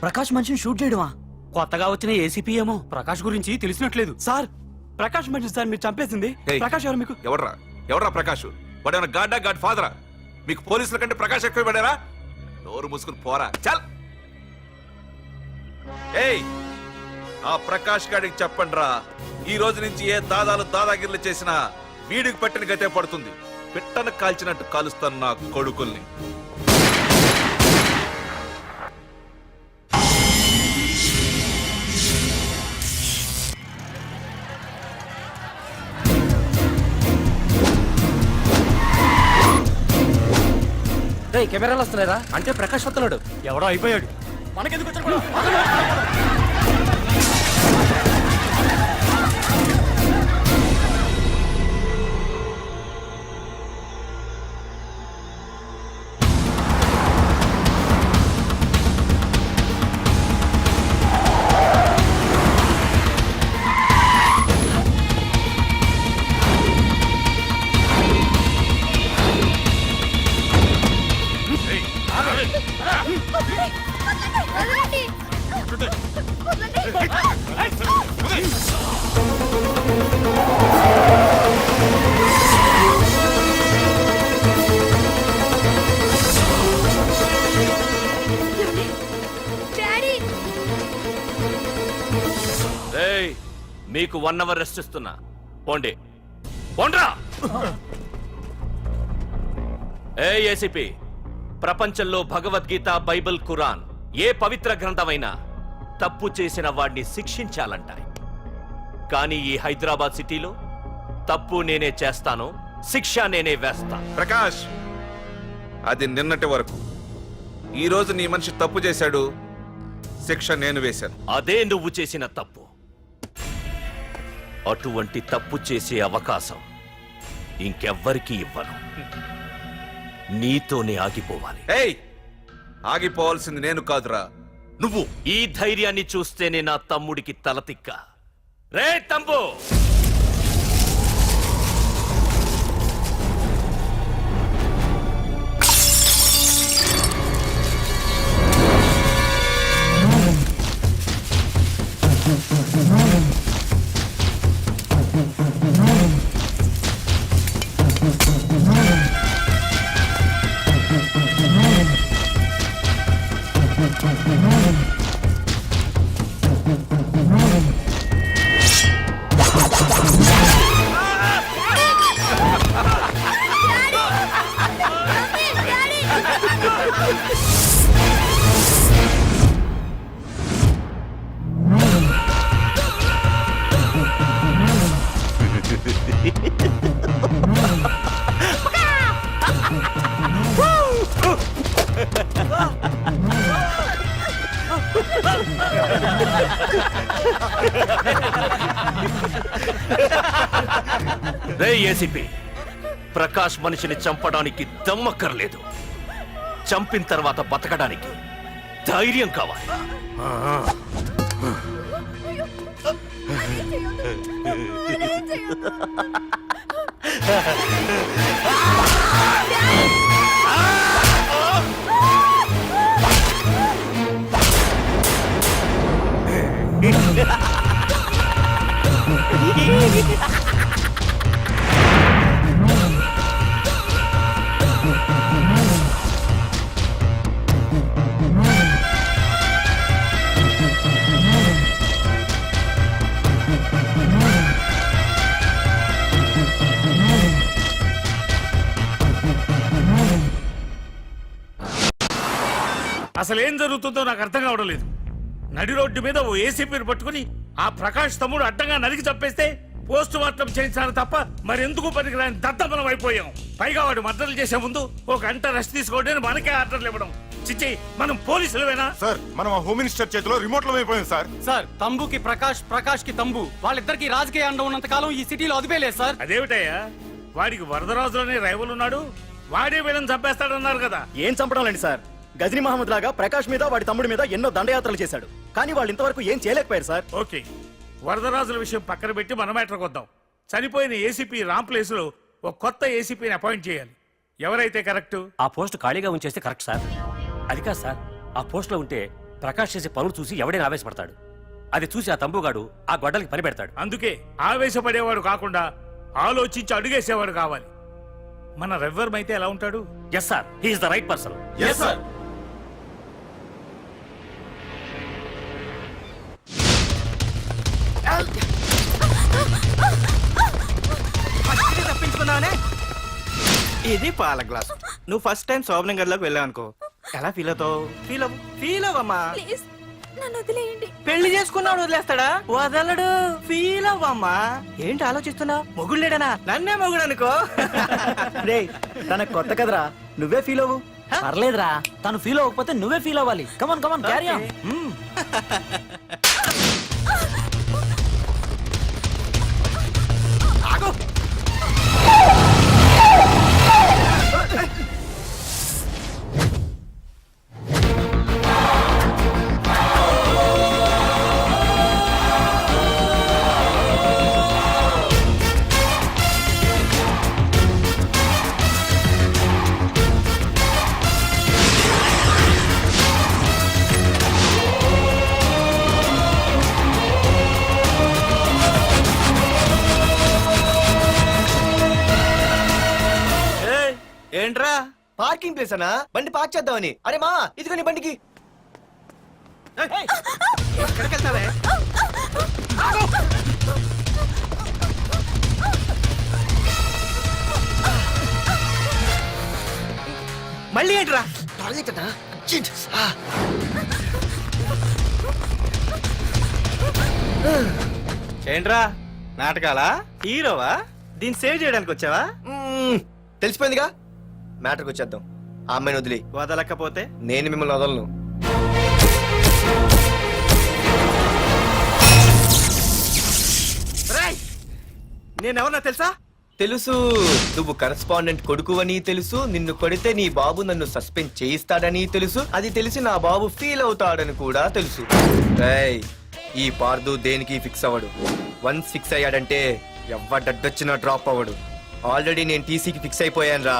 ప్రకాష్ మనిషిని షూట్ చేయడమా? కొత్తగా వచ్చిన ఏసీపీ ఏమో ప్రకాష్ గురించి తెలిసినట్లేదు. సార్ ప్రకాష్ మనిషి సార్ మీరు చంపేసింది. ప్రకాష్ ఎవరు మీకు? ఎవర్రా ప్రకాష్? వాడేమన్నా గాడ్డా గాడ్ ఫాదరా? మీకు పోలీసుల కంటే ప్రకాష్ ఎక్కువ పడారా? నోరు మూసుకుని పోరా చల్. ఏయ్ ఆ ప్రకాష్ గాడికి చెప్పండిరా, ఈ రోజు నుంచి ఏ దాదాగిర్లు చేసినా వీడికి పట్టిన గతే పడుతుంది. పిట్టను కాల్చినట్టు కాలుస్తాను నా కొడుకుల్ని. కెమెరాలు వస్తున్నారా? అంటే ప్రకాష్ వస్తున్నాడు. ఎవడో అయిపోయాడు. మనకెందుకు వచ్చాడు? మీకు 1 అవర్ రెస్ట్ ఇస్తున్నా. పోండి పోండ్రా. ఏసీపీ, ప్రపంచంలో భగవద్గీత, బైబిల్, ఖురాన్ ఏ పవిత్ర గ్రంథమైనా తప్పు చేసిన వాడిని శిక్షించాలంటాయి. కానీ ఈ హైదరాబాద్ సిటీలో తప్పు నేనే చేస్తాను, శిక్ష నేనే వేస్తా. ప్రకాష్, అది నిన్నటి వరకు. ఈ రోజు నీ మనిషి తప్పు చేశాడు, శిక్ష నేను వేశాను. అదే నువ్వు చేసిన తప్పు. అటువంటి తప్పు చేసే అవకాశం ఇంకెవ్వరికీ ఇవ్వను. నీతోనే ఆగిపోవాలి. ఏయ్, ఆగిపోవాల్సింది నేను కాదురా, నువ్వు. ఈ ధైర్యాన్ని చూస్తేనే నా తమ్ముడికి తలతిక్క. రే తమ్ము, రే ఏసీపీ, ప్రకాష్ మనిషిని చంపడానికి దమ్మక్కర్లేదు, చంపిన తర్వాత బతకడానికి ధైర్యం కావాలి. అసలేం జరుగుతుందో నాకు అర్థం కావడం లేదు. నడి రోడ్డు మీద ఓ ఏసీపీని పట్టుకుని ఆ ప్రకాష్ తమ్ముడు అడ్డంగా నరికి చంపేస్తే పోస్ట్ మార్టం చేయించాలి తప్ప మరెందుకు పనికిరాని దద్దమనం అయిపోయాం. పైగా వాడు మర్డర్లు చేసే ముందు ఒక గంట రెస్ట్ తీసుకోవడానికి మనకే ఆర్డర్లు ఇవ్వడం. చిచ్చి, మనం పోలీసులవేనా? సార్, మనం హోమ్ మినిస్టర్ చేతిలో రిమోట్ లో అయిపోయాం సార్. సార్, తంబుకి ప్రకాష్, ప్రకాష్ కి తంబు, వాళ్ళిద్దరికి రాజకీయ అండ ఉన్నంత కాలం ఈ సిటీలో అదిపేలేదు సార్. అదేమిటయ్యా, వాడికి వరదరాజులోనే రైవల్ ఉన్నాడు, వాడే వీళ్ళని చంపేస్తాడన్నారు కదా. ఏం చంపడం లేండి సార్, గజనీ మహమ్మద్ లాగా ప్రకాష్ మీద వాడి తమ్ముడి మీద ఎన్నో దండయాత్రలు చేశాడు, కానీ వాళ్ళు ఇంతవరకు ఏం చేయలేకపోయారు సార్. ఓకే, వరదరాజుల విషయం పక్కన పెట్టి మన మ్యాటర్కి వద్దాం. చనిపోయిన ఏసీపీ రామ్ ప్లేస్ లో ఒక కొత్త ఏసీపీని అపాయింట్ చేయాలి. ఎవరైతే కరెక్ట్? ఆ పోస్ట్ ఖాళీగా ఉంచేస్తే కరెక్ట్ సార్. అది కాదు సార్, ఆ పోస్ట్ లో ఉంటే ప్రకాష్ చేసే పనులు చూసి ఎవడైనా ఆవేశపడతాడు. అది చూసి ఆ తంబుగాడు ఆ గొడ్డలకి పని పెడతాడు. అందుకే ఆవేశపడేవాడు కాకుండా ఆలోచించి అడుగేసేవాడు కావాలి. మన రెవ్వరమైతే ఎలా ఉంటాడు? Yes sir, he is the right person. తప్పించుకున్నావనే. ఇది పాల గ్లాస్. నువ్వు ఫస్ట్ టైం శోభనం గదిలోకి వెళ్ళావు అనుకో, ఎలా ఫీల్ అవుతావు? ఫీల్ అవ్వమ్మా. ప్లీజ్ నన్ను వదిలేయండి. పెళ్లి చేసుకున్నాడు వదిలేస్తాడా? వదలడు. ఫీల్ అవ్వమ్మా. ఏంటి ఆలోచిస్తున్నావు? మొగుళ్ళేడనా? నన్నే మొగుడు అనుకో. రే తనకు కొత్త కదరా, నువ్వే ఫీల్ అవ్వు. పర్లేదురా, తను ఫీల్ అవ్వకపోతే నువ్వే ఫీల్ అవ్వాలి. కమాన్ కమాన్ క్యారీ ఆన్. ఏంట్రా? పార్కింగ్ ప్లేస్ అన్నా, బండి పార్క్ చేద్దామని. అరే మా ఇదిగో నీ బండికి. ఎక్కడికి వెళ్తావే? మళ్ళీ ఏంట్రా? టాయిలెట్ అన్నా, అర్జెంట్. ఏంట్రా నాటకాలా? హీరోవా? దీన్ని సేవ్ చేయడానికి వచ్చావా? తెలిసిపోయిందిగా, మ్యాటర్కి వచ్చేద్దాం. ఆ అమ్మాయిని వదిలి. వదలకపోతే నేను మిమ్మల్ని వదలను. నేనెవరన్నా తెలుసా? తెలుసు, నువ్వు కరెస్పాండెంట్ కొడుకు అని తెలుసు. నిన్ను కొడితే నీ బాబు నన్ను సస్పెండ్ చేయిస్తాడని తెలుసు. అది తెలిసి నా బాబు ఫీల్ అవుతాడని కూడా తెలుసు. రేయ్, ఈ పార్దు దేనికి ఫిక్స్ అవ్వడు. వన్స్ ఫిక్స్ అయ్యాడంటే ఎవ్వడడ్డొచ్చినా డ్రాప్ అవ్వడు. ఆల్రెడీ నేను టీసీకి ఫిక్స్ అయిపోయాను రా.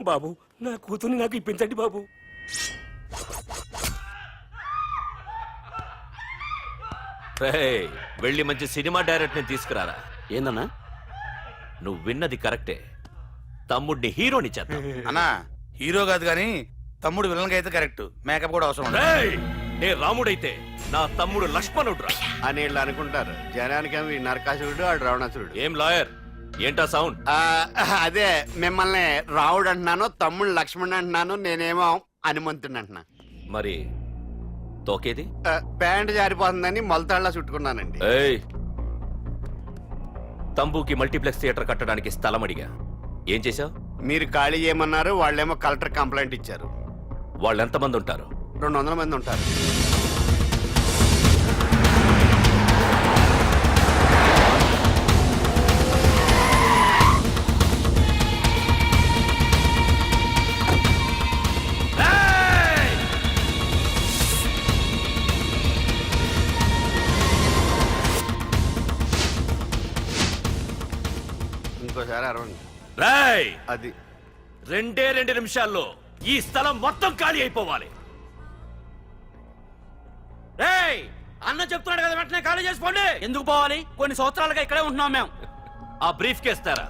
బాబు, నా కూతుర్ని నాకు ఇప్పించండి బాబు. వెళ్ళి మంచి సినిమా డైరెక్ట్ ని తీసుకురారా. ఏందన్నా? నువ్వు విన్నది కరెక్టే, తమ్ముడిని హీరోని చేద్దాం. అన్నా హీరో కాదు కానీ తమ్ముడు విలన్ అయితే కరెక్ట్. మేకప్ కూడా అవసరం నే రాముడైతే నా తమ్ముడు లక్ష్మణుడు రా అని వీళ్ళు అనుకుంటారు. జనానికి నరకాసురుడు ఆడు రావణాసురుడు. ఏం లాయర్, ఏంటా సౌండ్? అదే మిమ్మల్ని రావుడు అంటున్నాను, తమ్ముడు లక్ష్మణ్ అంటున్నాను, నేనేమో హనుమంతుడు అంటున్నా. మరి తోకేది? ప్యాంట్ జారిపోతుందని మొలతాళ్ళ చుట్టుకున్నానండి. ఏయ్, తంబుకి మల్టీప్లెక్స్ థియేటర్ కట్టడానికి స్థలం అడిగా, ఏం చేశావు? మీరు ఖాళీ చేయమన్నారు, వాళ్ళేమో కలెక్టర్ కంప్లైంట్ ఇచ్చారు. వాళ్ళు ఎంతమంది ఉంటారు? 200 మంది ఉంటారు. ఇంకోసారి అరవండి. రేయ్, అది 2 నిమిషాల్లో ఈ స్థలం మొత్తం ఖాళీ అయిపోవాలి. రేయ్, అన్న చెప్తున్నాడు కదా, వెంటనే ఖాళీ చేసుకోండి. ఎందుకు పోవాలి? కొన్ని సంవత్సరాలుగా ఇక్కడే ఉంటున్నాం మేము. ఆ బ్రీఫ్ కేస్తారా?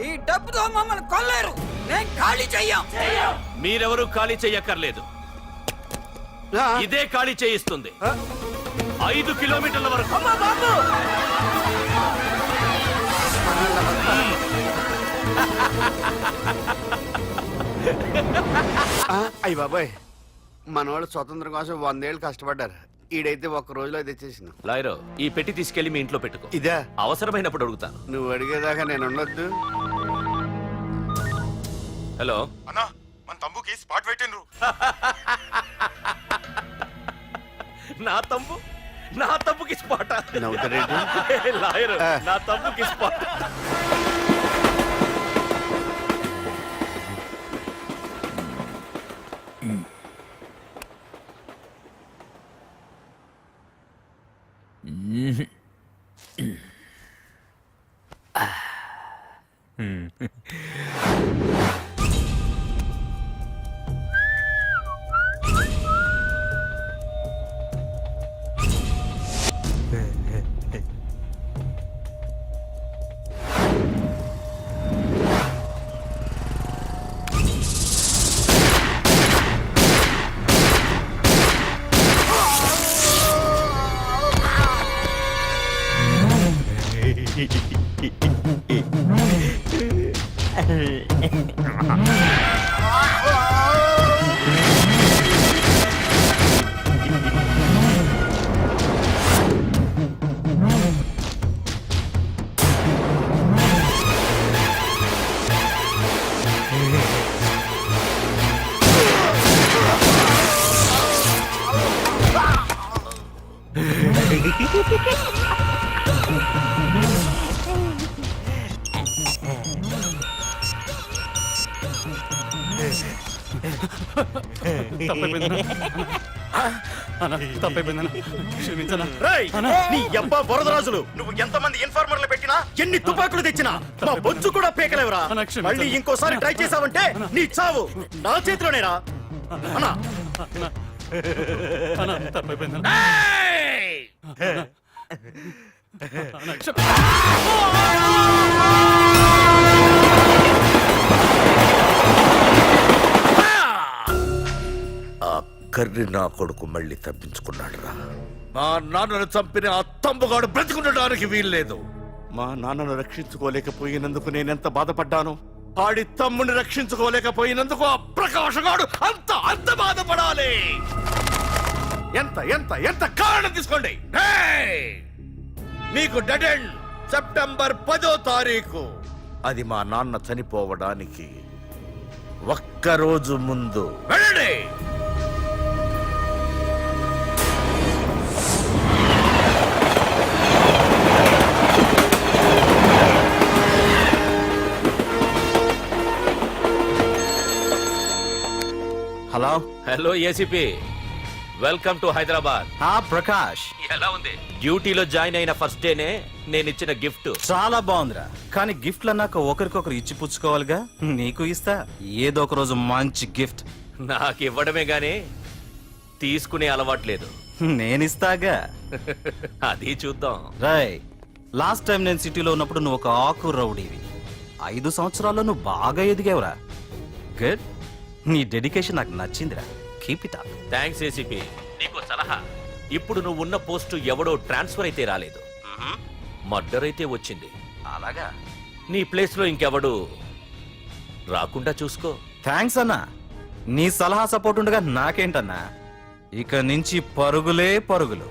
ఈ డబ్బుతో మమ్మల్ని కొల్లేరు. నేను ఖాళీ చెయ్యం. మీరెవరూ ఖాళీ చెయ్యక్కర్లేదు, ఇదే ఖాళీ చేయిస్తుంది. 5 కిలోమీటర్ల వరకు. అయ్యి బాబాయ్, మనవాళ్ళు స్వతంత్రం కోసం 100 ఏళ్ళు కష్టపడ్డారు. ఈడైతే ఒక్క రోజులో తెచ్చేసిన. లాయరు, ఈ పెట్టి తీసుకెళ్లి మీ ఇంట్లో పెట్టుకో. ఇదా? అవసరమైనప్పుడు అడుగుతాను. నువ్వు అడిగేదాకా నేను ఉండొద్దు. హలో అన్నా, మన తమ్ముకి స్పాట్ పెట్టిండ్రు. నా తమ్ముకి స్పాట్. నవ్వుతారేంటి? లాయరు, నా తమ్ముకి స్పాట్. రేయ్, నీ యబ్బ వరదరాజులు నువ్వు ఎంతమంది ఇన్ఫార్మర్లు పెట్టినా ఎన్ని తుపాకులు తెచ్చినా మా బొచ్చు కూడా పీకలేవురా. మళ్ళీ ఇంకోసారి ట్రై చేసావంటే నీ చావు నా చేతిలోనేరా. అన్నా ఆ కర్రి నా కొడుకు మళ్ళీ తప్పించుకున్నాడు రా. మా నాన్నను చంపిన ఆ తంబుగాడు బ్రతికుండడానికి వీల్లేదు. మా నాన్నను రక్షించుకోలేకపోయినందుకు నేనెంత బాధపడ్డాను, ఆడి తమ్ముని రక్షించుకోలేకపోయినందుకు ఆ ప్రకాశగాడు అంత బాధపడాలి. ఎంత ఎంత ఎంత కారణం తీసుకోండి. మీకు డెడ్ ఎండ్ సెప్టెంబర్ 10వ తారీఖు. అది మా నాన్న చనిపోవడానికి ఒక్కరోజు ముందు. వెళ్ళండి. Hello. Hello ACP, welcome to Hyderabad. Prakash ఎలా ఉంది? డ్యూటీలో జాయిన్ అయిన ఫస్ట్ డేనే నేను ఇచ్చిన గిఫ్ట్. చాలా బాగుందిరా, కానీ గిఫ్ట్లు అన్నాక ఒకరికొకరు ఇచ్చి పుచ్చుకోవాలిగా. నీకు ఇస్తా ఏదో ఒక రోజు మంచి గిఫ్ట్. నాకు ఇవ్వడమే గానీ తీసుకునే అలవాట్లేదు. నేనిస్తాగా. అది చూద్దాం. రాయ్, లాస్ట్ టైం నేను సిటీలో ఉన్నప్పుడు నువ్వు ఒక ఆకు రౌడీవి. 5 సంవత్సరాల్లో నువ్వు బాగా ఎదిగావురా. గుడ్. నీ డెడికేషన్ నాకు నచ్చిందిరా. Keep it up. Thanks ACP. నీకు సలహా, ఇప్పుడు నువ్వు ఉన్న పోస్టు ఎవడో ట్రాన్స్ఫర్ అయితే రాలేదు, మర్డర్ అయితే వచ్చింది. అలాగా? నీ ప్లేస్ లో ఇంకెవడు రాకుండా చూసుకో. థ్యాంక్స్ అన్నా. నీ సలహా సపోర్ట్ ఉండగా నాకేంటన్నా, ఇక నుంచి పరుగులే పరుగులు.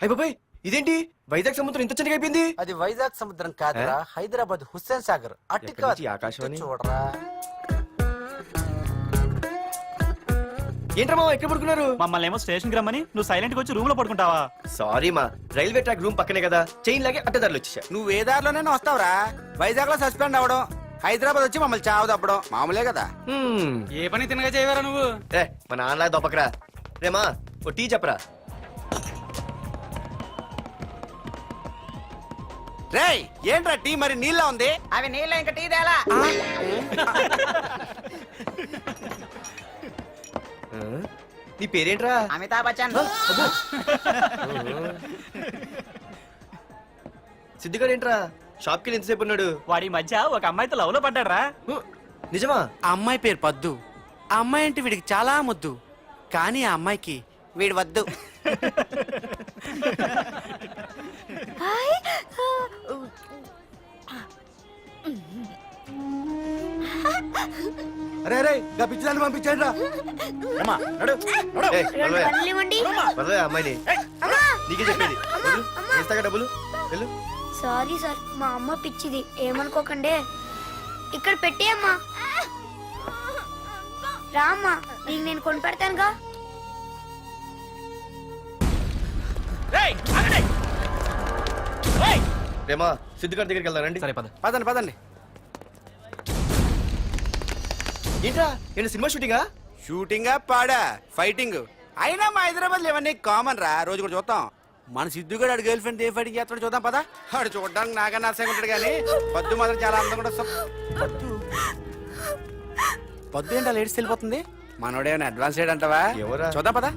అయ్య బాబాయ్, ఇదేంటి వైజాగ్ సముద్రం ఇంత చిన్నగా అయిపోయింది? అది వైజాగ్ సముద్రం కాదురా, హైదరాబాద్ హుస్సేన్ సాగర్. అట్టి ఎక్కడి నుంచి ఆకాశవాణి? చూడరా. ఏంట్రా మామ ఎక్కడ పడుకున్నారు? మమ్మల్ని ఏమో స్టేషన్ కి రమ్మని నువ్వు సైలెంట్ గా వచ్చి రూమ్ లో పడుకుంటావా? సారీ మా, రైల్వే ట్రాక్ రూమ్ పక్కనే కదా, చైన్ లాగే అడ్డదారులు వచ్చేసా. నువ్వు ఏ దారిలోనే వస్తావురా. వైజాగ్ లో సస్పెండ్ అవ్వడం, హైదరాబాద్ వచ్చి మమ్మల్ని చావు తప్పడం మామూలే కదా. ఏ పని తినగా చేయవారా నువ్వు? మా నాన్నలా దొప్పకరా. రేమా ఓ టీ చెప్పరా. రేయ్, ఏంట్రా టీ మరి నీళ్ళ ఉంది? అవి నీళ్ళ, ఇంకా టీ తేలా. నీ పేరేంట్రా? అమితాబ్ బచ్చన్. సిద్ధిగాడు ఏంట్రా షాప్ కి ఎంతసేపు ఉన్నాడు? వాడి మధ్య ఒక అమ్మాయితో లవ్ లో పడ్డారా? నిజమా? ఆ అమ్మాయి పేరు పద్దు. ఆ అమ్మాయి అంటే వీడికి చాలా ముద్దు, కానీ ఆ అమ్మాయికి వీడు వద్దు. అరే రే గా పిచ్చిదాన్ని పంపించండి రా. అమ్మాయిని నీకే చెప్పేది. వేస్తాగా డబ్బులు. వెళ్ళు. సారీ సార్, మా అమ్మ పిచ్చిది, ఏమనుకోకండి. ఇక్కడ పెట్టేయమ్మా. రామ్మా, నీకు నేను కొని పెడతానుగా. రేమా సిద్ధిగారి దగ్గరికి వెళ్దానండి. సరే పద. పదండి పదండి. ఏంట్రా ఏంటి సినిమా షూటింగా? షూటింగా పాడా ఫైటింగ్ అయినా మా హైదరాబాద్ లో ఇవన్నీ కామన్ రా, రోజు కూడా చూద్దాం. మన సిద్ధు గడు గర్ల్ ఫ్రెండ్ ఏ ఫైటింగ్ చేస్తాడు చూద్దాం పదా. వాడు చూడడానికి నాకన్నా అసహ్యంగా ఉంటాడు కానీ పద్దు మాత్రం చాలా అందంగా ఉంటుంది. పద్దు ఏంటో లేడీస్ వెళ్ళిపోతుంది. మనోడేమైనా అడ్వాన్స్ అంటావా? ఎవరా? చూద్దాం పదా.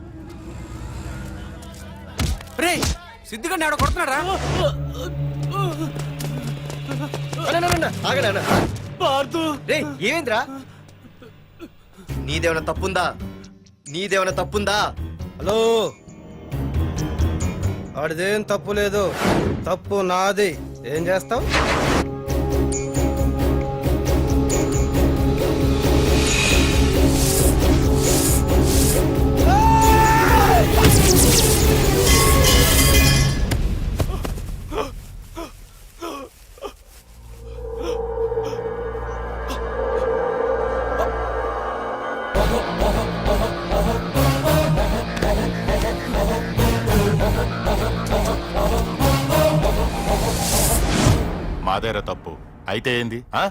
రే సిద్ధు గడిని ఎవడో కొడుతున్నాడు రా. ఏమేంద్రా? నీదేమైనా తప్పుందా? నీదేమైనా తప్పుందా? హలో, ఆడిదేం తప్పు లేదు, తప్పు నాది. ఏం చేస్తావు? మాదేరా తప్పు. అయితే ఏంది? ఆ?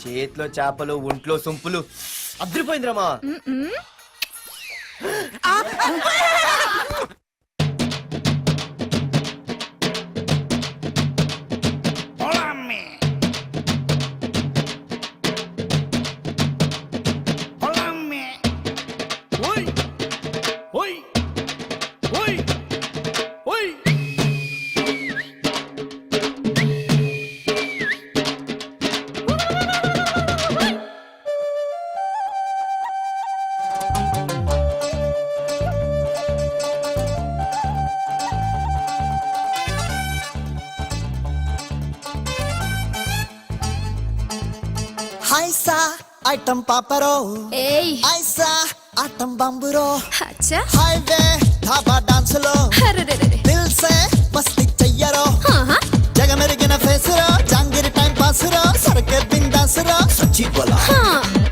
చేతిలో చేపలు ఒంట్లో సొంపులు అదిరిపోయిందిరామా. ఐసా ఐటం పాపరో ఏయ్ ఐసా ఆటం బంబురో అచ్చా హైవే ధాబా డాన్స్ లో అరెరెరె. దిల్ సే మస్తి చెయ్యరో ఆహా. జగమెరిగిన ఫేసురో జాంగిరి టైం పాసురో సరకే బిందాసురో సచ్చి బోలా హా.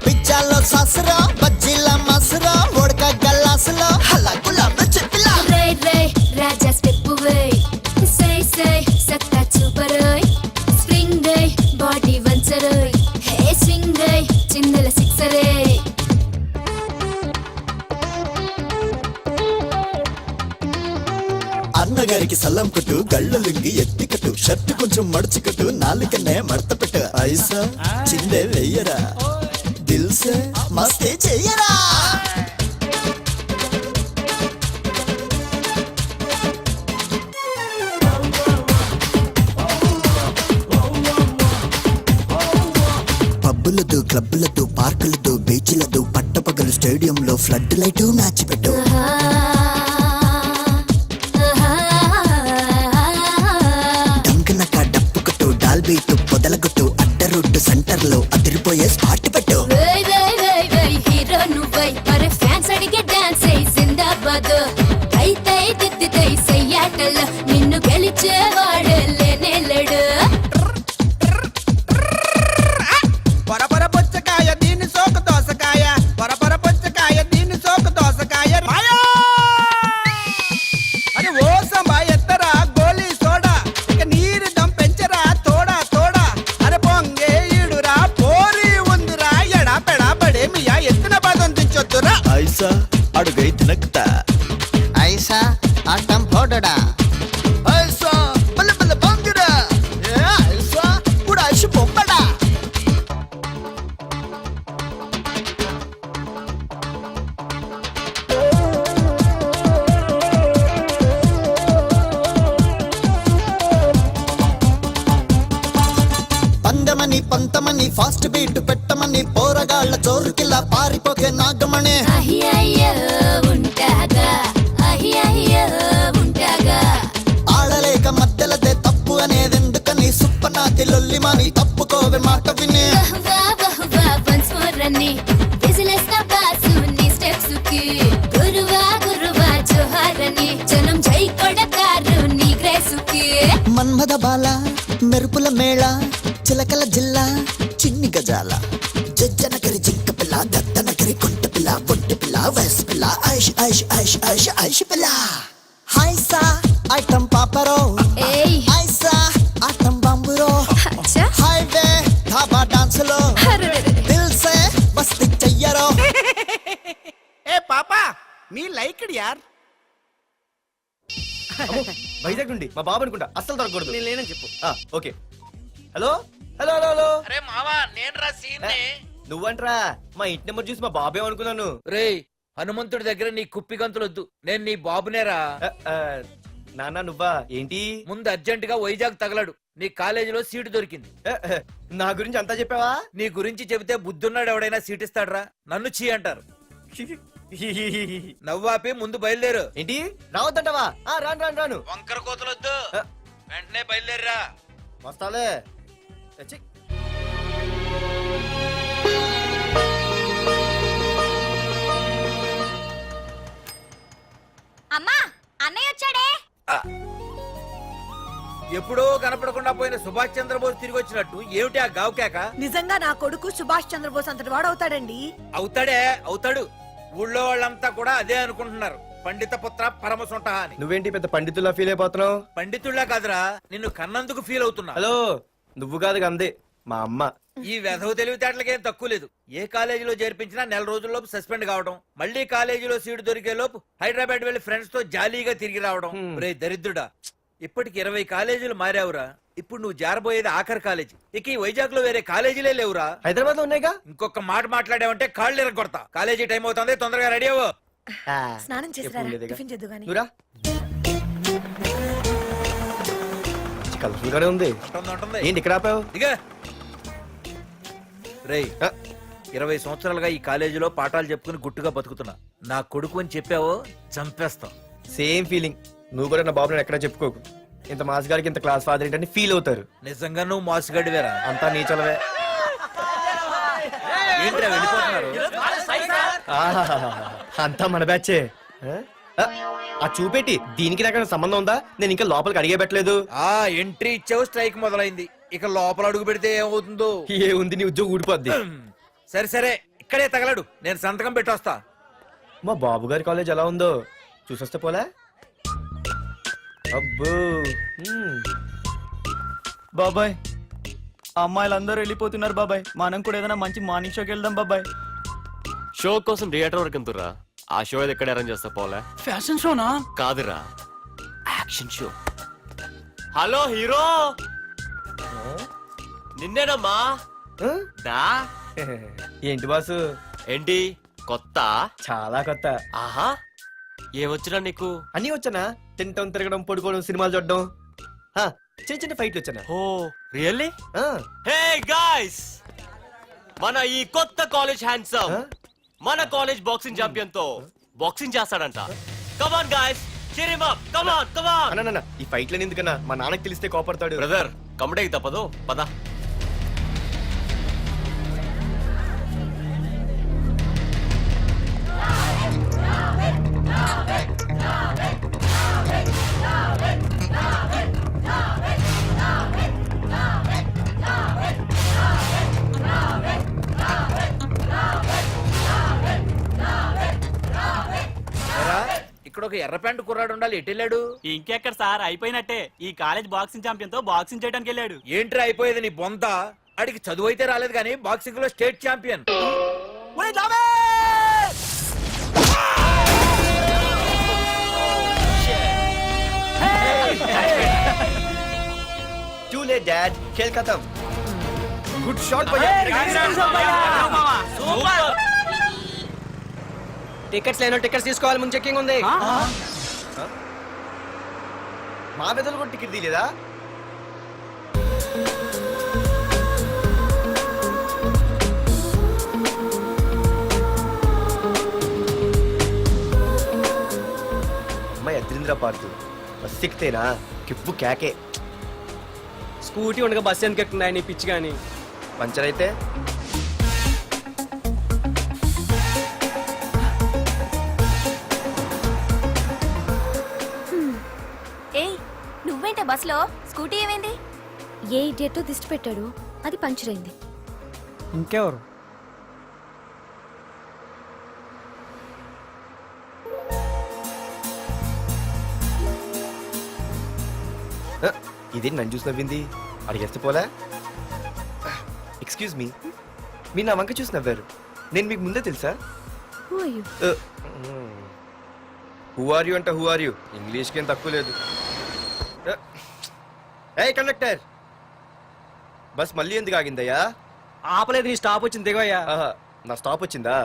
పిజ్జాలో సాసురో బజ్జీల మాసురో ఓడక గల్లాసులో హల్లా గులాబ్ చెప్పిలా రేయ్ రేయ్ రాజా స్టెప్ వేయ్ సై సై సత్తా చూపరోయ్ స్ప్రింగ్ డే బాడీ వంచరోయ్ హే స్వింగ్ డే చిందల సిక్సరే అన్నగారికి సల్లం కొట్టు గళ్ళు లుంగి ఎత్తికట్టు షర్ట్ కొంచెం మడుచుకట్టు నాలుకనే మడత పెట్టు ఐసా చిందే వెయ్యరా దిల్ సే మస్తే చెయ్యరా పబ్బులదు క్లబ్బులదు పార్కులదు బీచ్లదు పట్టపగలు స్టేడియంలో ఫ్లడ్ లైట్ మ్యాచ్ పెట్టు డంకనక డప్పు కొట్టు డాల్బీటు పొదలగొట్టు అడ్డ రోడ్డు సెంటర్ లో అదిరిపోయే స్పాట్ పెట్టు వేయ్ వేయ్ వేయ్ వేయ్ హీరో నువ్వై మరి ఫ్యాన్స్ అడిగే డాన్స్ అయి జిందాబాద్ తై తై దిద్ది తై సయ్యాటల్ నిన్ను గెలిచేవాడు లేనే లేడు పొరపర పుచ్చకాయ దీన్ని సోకు దోసకాయ పొరపర పుచ్చకాయ దీన్ని సోకు దోసకాయ మాయా అరే ఓ సంబా ఎత్తరా గోలీ సోడా ఇక నీరు దం పెంచరా తోడా తోడా అరే పొంగే ఈడురా పోరి ఉందిరా ఎడా పెడా పడే మియా ఎత్తున పదం తెచ్చొద్దురా ఐసా అడుగై తినకతా ఐసా ఆటం పోడడా ఐసా బల్ల బల్ల బంగురా ఏ ఐసా ఉడాషి పొప్పడా పందమని పంతమని ఫాస్ట్ బీట్ పెట్టమని పోరగాళ్ళ చోరుకిలా పారిపోకే నాగమణి అయ్యయ్యో ఉంటాగా అయ్యయ్యో ఉంటాగా ఆడలేక మధ్యలదే తప్పు అనేదెందుకని సుప్పనాతి లొల్లిమని తప్పుకోవే మాట విని బహువా బహువా వన్స్ మోర్ రన్ని విజిలేస్తా బాసు నీ స్టెప్స్ కి గురువా గురువా జోహారని జనం జై కొడతారు నీ గ్రేసుకి మన్మథ బాల మెరుపుల మేళ చిలకల జిల్లా చిన్ని గజాల జజ్జనకరి జింక పిల్ల దత్తనకరి కొంట పిల్ల పొంటి పిల్ల వయసు పిల్ల ఐష్ ఐష్ ఐష్ ఐష్ ఐష్ పిల్ల హైసా ఐటం పాపరో ఏయ్ ఐసా ఆటం బంబురో అచ్చా హైవే ధాబా డాన్స్ లో అరెరెరె. దిల్ సే మస్తి చెయ్యరో ఏ పాపా మీ లైక్ యార్ వైజాగ్ నుండి మా బాబు అనుకుంటా అస్సలు దొరకకూడదు. నేను లేనని చెప్పు okay. Hello hello hello hello అరే మావా నేను రా సీన్ నువ్వంట్రా మా ఇంటి నెంబర్ చూసి మా బాబే అనుకున్నాను. రేయ్ హనుమంతుడి దగ్గర నీ కుప్పి గంతులొద్దు, నేను నీ బాబునేరా. నాన్న నువ్వా ఏంటి? ముందు అర్జెంట్ గా వైజాగ్ తగలడు, నీ కాలేజీలో సీటు దొరికింది. నా గురించి అంతా చెప్పావా? నీ గురించి చెబితే బుద్ధున్నాడు ఎవడైనా సీట్ ఇస్తాడ్రా, నన్ను చీ అంటారు. నవ్వాపి ముందు బయలుదేరు. ఏంటి రావద్దంటావా? రాను రాను రాను. వంకర కోతలొద్దు, వెంటనే బయలుదేరరా. వస్తాలే. అమ్మా అన్నయ్య వచ్చాడే. ఎప్పుడో కనపడకుండా పోయిన సుభాష్ చంద్రబోస్ తిరిగి వచ్చినట్టు ఏమిటి ఆ గావుకేక? నిజంగా నా కొడుకు సుభాష్ చంద్రబోస్ అంతటి వాడు అవుతాడండి. అవుతాడే, అవుతాడు. ఊళ్ళో వాళ్ళంతా కూడా అదే అనుకుంటున్నారు, పండిత పుత్ర పరమ సొంట అని. నువ్వేంటి పెద్ద పండితుల్లా ఫీల్ అయిపోతున్నావు? పండితుళ్ళ కాదురా, నిన్ను కన్నందుకు ఫీల్ అవుతున్నా. హలో, నువ్వు కాదు అందే మా అమ్మ. ఈ వెధవ తెలివితేటలకేం తక్కువ లేదు. ఏ కాలేజీలో చేర్పించినా నెల రోజుల్లోపు సస్పెండ్ కావడం, మళ్ళీ కాలేజీలో సీటు దొరికే లోపు హైదరాబాద్ వెళ్లి ఫ్రెండ్స్ తో జాలీగా తిరిగి రావడం. రే దరిద్రుడా, ఇప్పటికి 20 కాలేజీలు మారావురా. ఇప్పుడు నువ్వు జారబోయేది ఆఖరి కాలేజీ. ఇక ఈ వైజాగ్ లో వేరే కాలేజీలే లేవురా. హైదరాబాద్ లో ఉన్నాయిగా. ఇంకొక మాట మాట్లాడావంటే కాళ్ళు ఎరగొడతా. కాలేజీ టైం అవుతుంది, తొందరగా రెడీ అవ్వు. స్నానం చేసిరా, టిఫిన్ చేద్దు గాని. నువ్వురా. కలర్ఫుల్ గానే ఉంది. ఉంటుంది. ఏంటి ఇక్కడ ఆపావు? దిగా. రేయ్, 20 సంవత్సరాలుగా ఈ కాలేజీలో పాఠాలు చెప్పుకుని గుట్టుగా బతుకుతున్నా. నా కొడుకు అని చెప్పావో చంపేస్తాం. Same feeling. నువ్వు కూడా నా బాబు నేను ఎక్కడ చెప్పుకోకు. ఇంత మాస్ గారికి ఇంత క్లాస్ ఫాదర్ ఏంటని ఫీల్ అవుతారు. నిజంగా నువ్వు మాసుగడివేరా? అంతా నీచలవే. ఏంట్రా వెళ్ళిపోతున్నారు? అంతా మన బ్యాచే. ఆ చూపెట్టి దీనికి నాకు సంబంధం ఉందా? నేను ఇంకా లోపలికి అడిగే పెట్టలేదు. ఆ ఎంట్రీ ఇచ్చావు, స్ట్రైక్ మొదలైంది. ఇక లోపల అడుగు పెడితే ఏమవుతుందో. ఏ ఉంది, నీ ఉద్యోగం ఊడిపోద్ది. సరే సరే, ఇక్కడే తగలడు, నేను సంతకం పెట్టొస్తా. మా బాబు గారి కాలేజ్ ఎలా ఉందో చూసొస్తే పోలే. అబ్బో. బాబాయ్, అమ్మాయిలందరూ వెళ్ళిపోతున్నారు బాబాయ్. మనం కూడా ఏదైనా మంచి మార్నింగ్ షోకి వెళ్దాం బాబాయ్. షో కోసం థియేటర్ వరకు ఎంతురా? ఆ షో ఏది ఎక్కడ అరేంజ్ చేస్తా పోలే? ఫ్యాషన్ షోనా? కాదురా, యాక్షన్ షో. హలో హీరో, నిన్నేనమ్మా. దా. ఏంటి బాసు? ఏంటి కొత్త? చాలా కొత్త. ఆహా, ఏమొచ్చినా నీకు? అన్నీ వచ్చానా? తింటం, తిరగడం, పడుకోవడం, సినిమాలు చూడడం, చిన్న చిన్న ఫైట్లు వచ్చానా? ఓ రియల్లీ? హే గాయ్స్, మన ఈ కొత్త కాలేజ్ హ్యాండ్సమ్ మన కాలేజ్ బాక్సింగ్ ఛాంపియన్ తో బాక్సింగ్ చేస్తాడంట. Come on guys, cheer him up. Come on, come on. అన్న ఈ ఫైట్లని ఎందుకన్నా? మా నాన్నకి తెలిస్తే కోపడతాడు. బ్రదర్, కమడేకి తప్పదు, పద. ఇక్కడ ఒక ఎర్ర ప్యాంటు కుర్రాడు ఉండాలి, ఎటు వెళ్ళాడు? ఇంకెక్కడ సార్, అయిపోయినట్టే. ఈ కాలేజ్ బాక్సింగ్ ఛాంపియన్ తో బాక్సింగ్ చేయడానికి వెళ్ళాడు. ఏంట్రా అయిపోయేది నీ బొంత? అడిగి చదువు అయితే రాలేదు కానీ బాక్సింగ్ లో state champion. Too late, Dad. खेल खत्म. Good shot, भैया. టికెట్స్ లేనో టికెట్స్ తీసుకోవాలి, ముందు చెక్కింగ్ ఉంది. మా పెద్దలు కూడా టికెట్ తీయలేదా? అమ్మాయి అద్రింద్ర పార్తు బస్ ఎక్కితేనా కిప్పు కేకే. స్కూటీ ఉండగా బస్సు ఎందుకు ఎక్కుతున్నాయి నీ పిచ్చి కానీ? పంచర్ అయితే నువ్వేంటే బస్ లో? స్కూటీ ఏమైంది? ఏ ఇడియట్ దిష్టి పెట్టాడు, అది పంచర్ అయింది. ఇంకెవరు? ఇదేంటి నన్ను చూసి నవ్వింది? అడిగేస్తే పోలే. ఎక్స్క్యూజ్ మీ, మీరు నా వంక చూసి నవ్వారు. నేను మీకు ముందే తెలుసా? హూ ఆర్ యూ అంట హూ ఆర్ యూ? ఇంగ్లీష్కి ఏం తక్కువ లేదు. ఏ కండక్టర్, బస్ మళ్ళీ ఎందుకు ఆగిందయ్యా? ఆపలేదు, నీ స్టాప్ వచ్చింది దిగోయ్యా. నా స్టాప్ వచ్చిందా?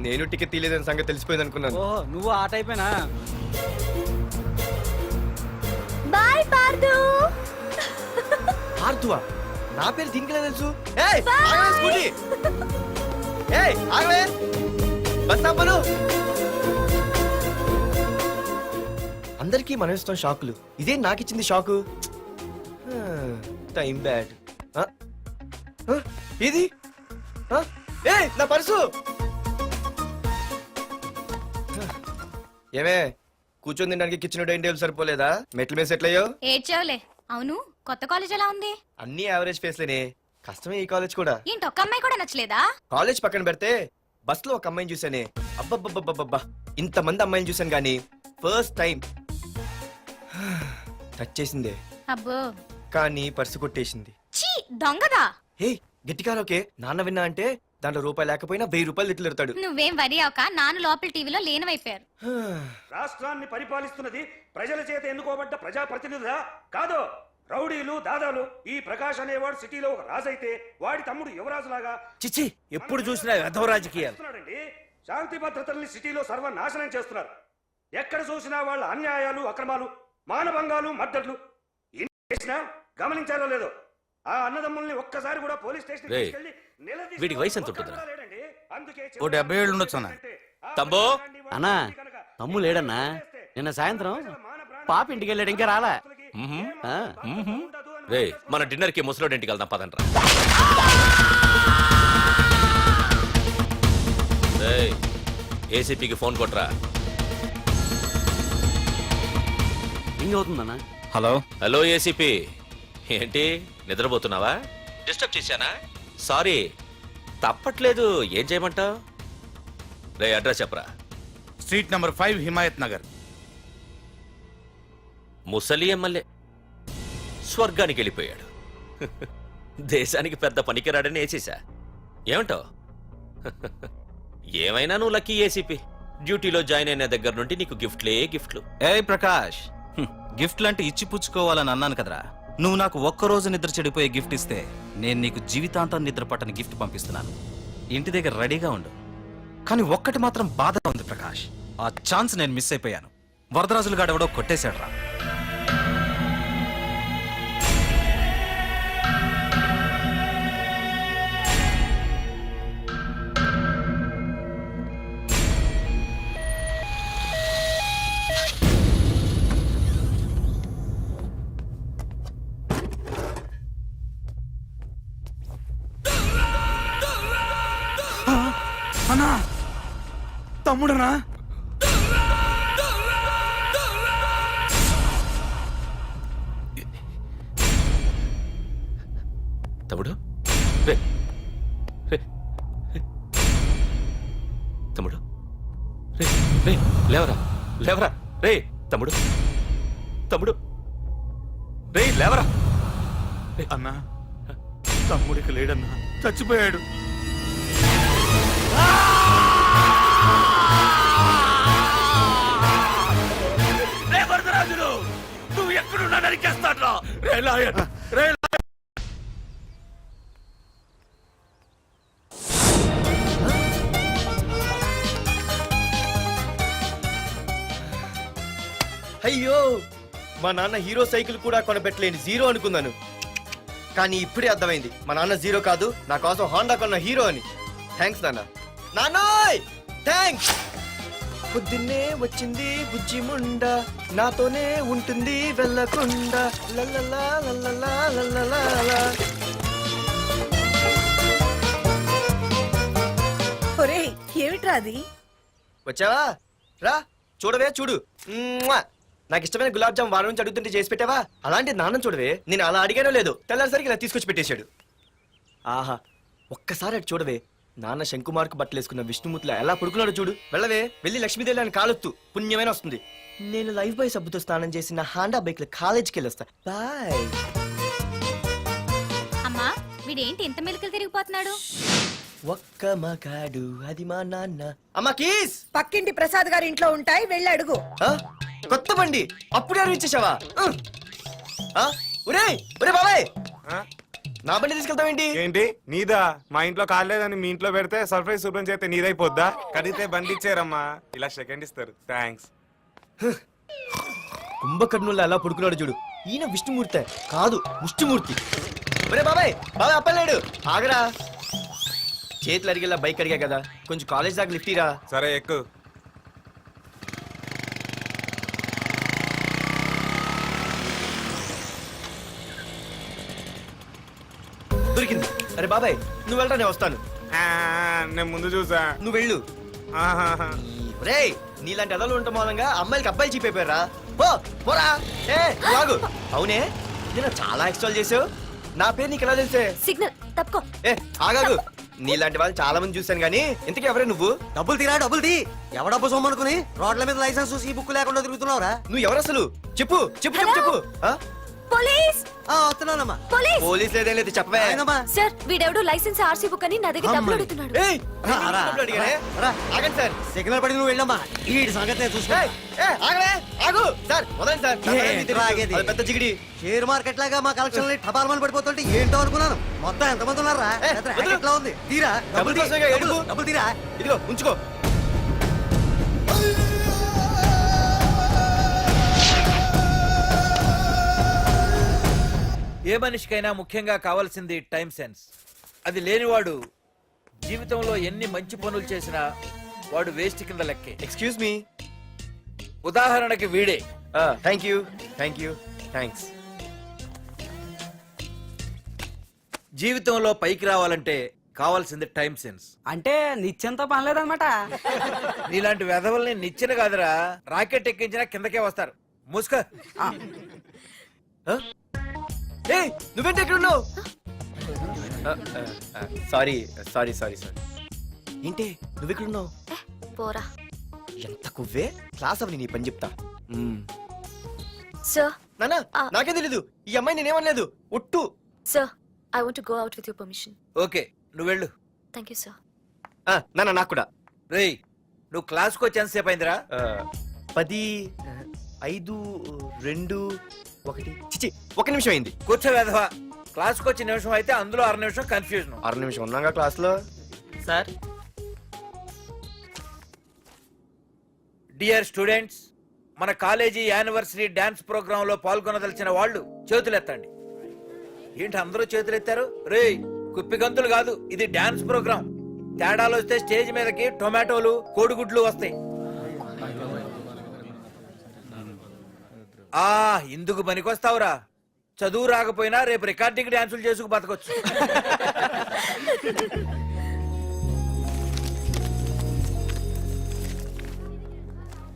నేను టికెట్ తీయలేదని సంగతి తెలిసిపోయింది అనుకున్నాను. ఓహో నువ్వు ఆ టైపేనా? బాయ్ పార్దు. ఆర్తువా? నా పేరు దీనికి ఎలా తెలుసు? ఏయ్, ఆగవే స్కూటీ. ఏయ్, ఆగవే. బస్ ఆపను. అందరికీ మనం ఇస్తాం షాకులు, ఇదే నాకు ఇచ్చింది షాకు. Time bad. ఇది ఏయ్, నా పర్సు. ఏమే కూర్చొని తినడానికి కిచెన్ డైనింగ్ టేబుల్ సరిపోలేదా? మెట్ల మీద సెట్ అయ్యో. ఏడ్చావులే. అవును, కొత్త కాలేజ్ ఎలా ఉంది? అన్ని యావరేజ్ ఫేస్లేనే. కష్టమే ఈ కాలేజ్ కూడా. ఏంటి, ఒక్క అమ్మాయి కూడా నచ్చలేదా? కాలేజ్ పక్కన పెడితే బస్ లో ఒక అమ్మాయిని చూసానే, అబ్బబ్బబ్బబ్బబ్బా ఇంతమంది అమ్మాయిని చూసాను గానీ ఫస్ట్ టైం టచ్ చేసిందే. అబ్బో, కానీ పర్సు కొట్టేసింది. చీ దొంగదా. హే గట్టిగా ఓకే, నాన్న విన్నా అంటే దాంట్లో రూపాయి లేకపోయినా 1000 రూపాయలు తిట్లు. నువ్వేం వరి అవక, నాన్న లోపల టీవీలో లేనవైపోయారు. రాష్ట్రాన్ని పరిపాలిస్తున్నది ప్రజల చేత ఎన్నుకోబడ్డ ప్రజాప్రతినిధులా కాదు, రౌడీలు దాదాలు. ఈ ప్రకాష్ అనేవాడు సిటీలో ఒక రాజైతే వాడి తమ్ముడు యువరాజులాగా చిచ్చి ఎప్పుడు చూసినా వెధవ రాజకీయాలు. చేస్తున్నాడండి. శాంతి భద్రతల్ని సిటీలో సర్వనాశనం చేస్తున్నారు. ఎక్కడ చూసినా వాళ్ళ అన్యాయాలు, అక్రమాలు, మానభంగాలు, మద్దతులు. ఇన్ని చేసినా గమనించారో లేదో, ఆ అన్నదమ్ముల్ని ఒక్కసారి కూడా పోలీస్ స్టేషన్ తీసుకెళ్లి నిలదీసి వీడికి వయసు ఎంత ఉంటుందిరా? లేడండి. అందుకే ఓ 70 ఏళ్ళు ఉండొచ్చు అన్న. తమ్ముడు? అన్నా తమ్ముడు లేడన్నా. నిన్న సాయంత్రం పాప ఇంటికి వెళ్ళాడు, ఇంకా రాలా. ఆ. రే, మన డిన్నర్ కి ముసలోడి ఇంటికి వెళ్దాం పదండ్రా. ఏసీపీకి ఫోన్ కొట్రా. ఇంక అవుతుందన్నా. హలో. హలో ఏసీపీ, ఏంటి నిద్రపోతున్నావా? డిస్టర్బ్ చేశానా? సారీ, తప్పట్లేదు. ఏం చేయమంటావు? రే అడ్రస్ చెప్పరా. Street number 5 Himayat Nagar. ముసలి ఎమ్మెల్యే స్వర్గానికి వెళ్ళిపోయాడు. దేశానికి పెద్ద పనికిరాడని వేసేసా. ఏమంటావు? ఏమైనా నువ్వు లక్కీ ఏసీపీ. డ్యూటీలో జాయిన్ అయిన దగ్గర నుండి నీకు గిఫ్ట్లే గిఫ్ట్లు. ఏ ప్రకాష్, గిఫ్ట్ లాంటి ఇచ్చి పుచ్చుకోవాలని అన్నాను కదరా. నువ్వు నాకు ఒక్కరోజు నిద్ర చెడిపోయే గిఫ్ట్ ఇస్తే నేను నీకు జీవితాంతం నిద్ర పట్టని గిఫ్ట్ పంపిస్తున్నాను. ఇంటి దగ్గర రెడీగా ఉండు. కానీ ఒక్కటి మాత్రం బాధగా ఉంది ప్రకాష్, ఆ ఛాన్స్ నేను మిస్ అయిపోయాను. వరదరాజులు గాడెవడో కొట్టేశాడు రా. అన్నా, తమ్ముడనా? తమ్ముడు? రే రే తమ్ముడు, రే రే లేవరా, లేవరా. రే తమ్ముడు, తమ్ముడు, రే లేవరా. అన్నా, తమ్ముడికి లేడన్నా, చచ్చిపోయాడు. రే వరదరాజులు, నువ్వు ఎక్కడున్నా నరికేస్తాడ్రా. రే లాయర్, రే లాయర్. అయ్యో, మా నాన్న హీరో సైకిల్ కూడా కొనబెట్టలేని జీరో అనుకున్నాను. కానీ ఇప్పుడే అర్థమైంది, మా నాన్న జీరో కాదు, నా కోసం హోండా కొన్న హీరో అని. థ్యాంక్స్ నాన్న. నాన్నోయ్ థ్యాంక్స్. పొద్దున్నే వచ్చింది బుజ్జి ముండ, నాతోనే ఉంటుంది వెళ్ళకుండా. లల్లలా లల్లలా లల్లలా. ఒరేయ్ ఏమిట్రా అది? వచ్చావా? రా చూడవే, చూడు. మ్వా! నాకు ఇష్టమైన గులాబ్ జామ్ వారం నుంచి అడుగుతుంటే చేసి పెట్టావా? అలాంటి నాన్న చూడవే, నేను అలా అడిగానో లేదో తెల్లారిసరికి ఇలా తీసుకొచ్చి పెట్టేశాడు. ఆహా, ఒక్కసారి అటు చూడవే, నాన్న శంకుమార్కు బట్టలేసుకున్న విష్ణుమూర్తిలా ఎలా పడుకున్నాడు చూడు. వెళ్ళవే, వెళ్ళి లక్ష్మీదేవి అని కాలొత్తు, పుణ్యమైన వస్తుంది. నేను లైఫ్ బాయ్ సబ్బుతో స్నానం చేసిన హాండా బైక్ లో కాలేజీకి వెళ్ళొస్తా. బాయ్. అమ్మా, వీడేంటి ఇంత మెలికలు తిరిగిపోతున్నాడు? ఒక్క మగాడు అది మా నాన్న. అమ్మా కీస్. పక్కింటి ప్రసాద్ గారి ఇంట్లో ఉంటాయి, వెళ్ళి అడుగు. ఆ? కొత్త బండి అప్పుడే అరువు ఇచ్చేసావా? ఒరే ఒరే బాబాయ్, నా బండి తీసుకెళ్తావేంటి? ఏంటి నీదా? మా ఇంట్లో కాలేదని మీ ఇంట్లో పెడితే సర్ప్రైజ్ శుభ్రం చేస్తే నీదైపోద్దా? కడిగితే బండి ఇచ్చారమ్మా, ఇలా సెకండ్ ఇస్తారు. థ్యాంక్స్. కుంభకర్ణుల్లో అలా పడుకున్నాడు చూడు, ఈయన విష్ణుమూర్తి కాదు ముష్టిమూర్తి. ఒరే బాబాయ్, బాబాయ్ అప్పలేడు, ఆగరా. చేతులు అడిగేలా బైక్ అడిగా కదా, కొంచెం కాలేజ్ దాకా లిఫ్ట్ ఇరా. సరే ఎక్కు. దొరికింది. అరే బాబాయ్ నువ్వు వెళ్ళరా, నేను వస్తాను. నేను ముందు చూసా. నువ్వు వెళ్ళు. ఆహాహా. రే నీలాంటి అదలు ఉండటం మూలంగా అమ్మాయిలకి అబ్బాయిలు చీపైపోయారా? పోరా. ఏ ఆగు. అవునే నేను చాలా ఎక్స్ట్రాల్ చేసావు, నా పేరు నీకు ఎలా తెలిసే? సిగ్నల్ తప్పుకో. ఏ ఆగాగు. నీలాంటి వాళ్ళు చాలా మంది చూశాను గానీ ఇంతకీ ఎవరే నువ్వు? డబ్బులు తీరా, డబ్బులు తీ. ఎవడబ్బు సొమ్మనుకుని రోడ్ల మీద లైసెన్స్ చూసి బుక్ లేకుండా తిరుగుతున్నావురా? నువ్వు ఎవరు అసలు? చెప్పు చెప్పు చెప్పు చెప్పు. ఆ? పోలీస్ వస్తున్నానమ్మా. పోలీస్ పోలీస్ లేదేం లేదు, చెప్పవే. సార్ వీడెవడు లైసెన్స్ ఆర్సీ బుక్ అని నా దగ్గర డబ్బులు అడుగుతున్నాడు. ఏయ్, డబ్బులు అడిగానే? ఆగండి సార్. సిగ్నల్ పడి నువ్వు వెళ్ళమ్మా, ఈ సంగతి నేను చూసుకో. ఏయ్, ఏ, ఆగలే, ఆగు. సార్ వదండి సార్. నా పని మీకు తెలుసు. ఆగేది. అది పెద్ద జిగిడి. షేర్ మార్కెట్ లాగా మా కలెక్షన్ టపాల్మని పడిపోతుంటే ఏంటో అనుకున్నాను. మొత్తం ఎంతమంది ఉన్నారా? ఏ, పెద్ద వదిలు. racket లా ఉంది. తీరా డబ్బులు తీ. కోసమేగా డబ్బులు, ఏడుపు. డబ్బులు తీరా. ఇదిగో ఉంచుకో. ఏ మనిషికైనా ముఖ్యంగా కావాల్సింది టైం సెన్స్. అది లేనివాడు జీవితంలో ఎన్ని మంచి పనులు చేసినా వాడు వేస్ట్ కింద లెక్కే. Excuse me. ఉదాహరణకి వీడే. Thank you thank you thanks. జీవితంలో పైకి రావాలంటే కావాల్సింది టైం సెన్స్. అంటే నిత్యంతో పనిలేదన్నమాట. నీలాంటి వెధవల్ని నిచ్చెన కాదురా, రాకెట్ ఎక్కించినా కిందకే వస్తారు. ముసుక. ఏ నువ్వేంటి ఎక్కడ ఉన్నావు? Sorry sorry sorry sorry. ఏంటి నువ్వు ఎక్కడ ఉన్నావు? పోరా. ఎంత కువ్వే. క్లాస్ అవని నీ పని చెప్తా. సార్ నానా నాకే తెలీదు, ఈ అమ్మాయి నేనేమనలేదు, ఒట్టు. Sir I want to go out with your permission. Okay నువ్వు వెళ్ళు. Thank you sir. నానా నాకు కూడా. రేయ్ నువ్వు క్లాస్కి వచ్చి ఎంతసేపు అయిందిరా? 10, 5, 2, 1 చిచి 1 నిమిషం అయింది. కూర్చో వెధవా. క్లాస్కి వచ్చి నిమిషం అయితే అందులో 6 నిమిషం కన్ఫ్యూజన్. 6 నిమిషం ఉన్నాగా క్లాస్ లో. సార్ డియర్ స్టూడెంట్స్, మన కాలేజీ యానివర్సరీ డాన్స్ ప్రోగ్రామ్ లో పాల్గొనదలిచిన వాళ్ళు చేతులెత్తండి. ఏంటి అందరూ చేతులెత్తారు? రేయ్ కుప్పి గంతులు కాదు, ఇది డాన్స్ ప్రోగ్రామ్. తేడాలు వస్తే స్టేజ్ మీదకి టొమాటోలు కోడిగుడ్లు వస్తాయి. ఇందుకు పనికొస్తావురా. చదువు రాకపోయినా రేపు రికార్డింగ్ డాన్సులు చేసుకు బతకొచ్చు.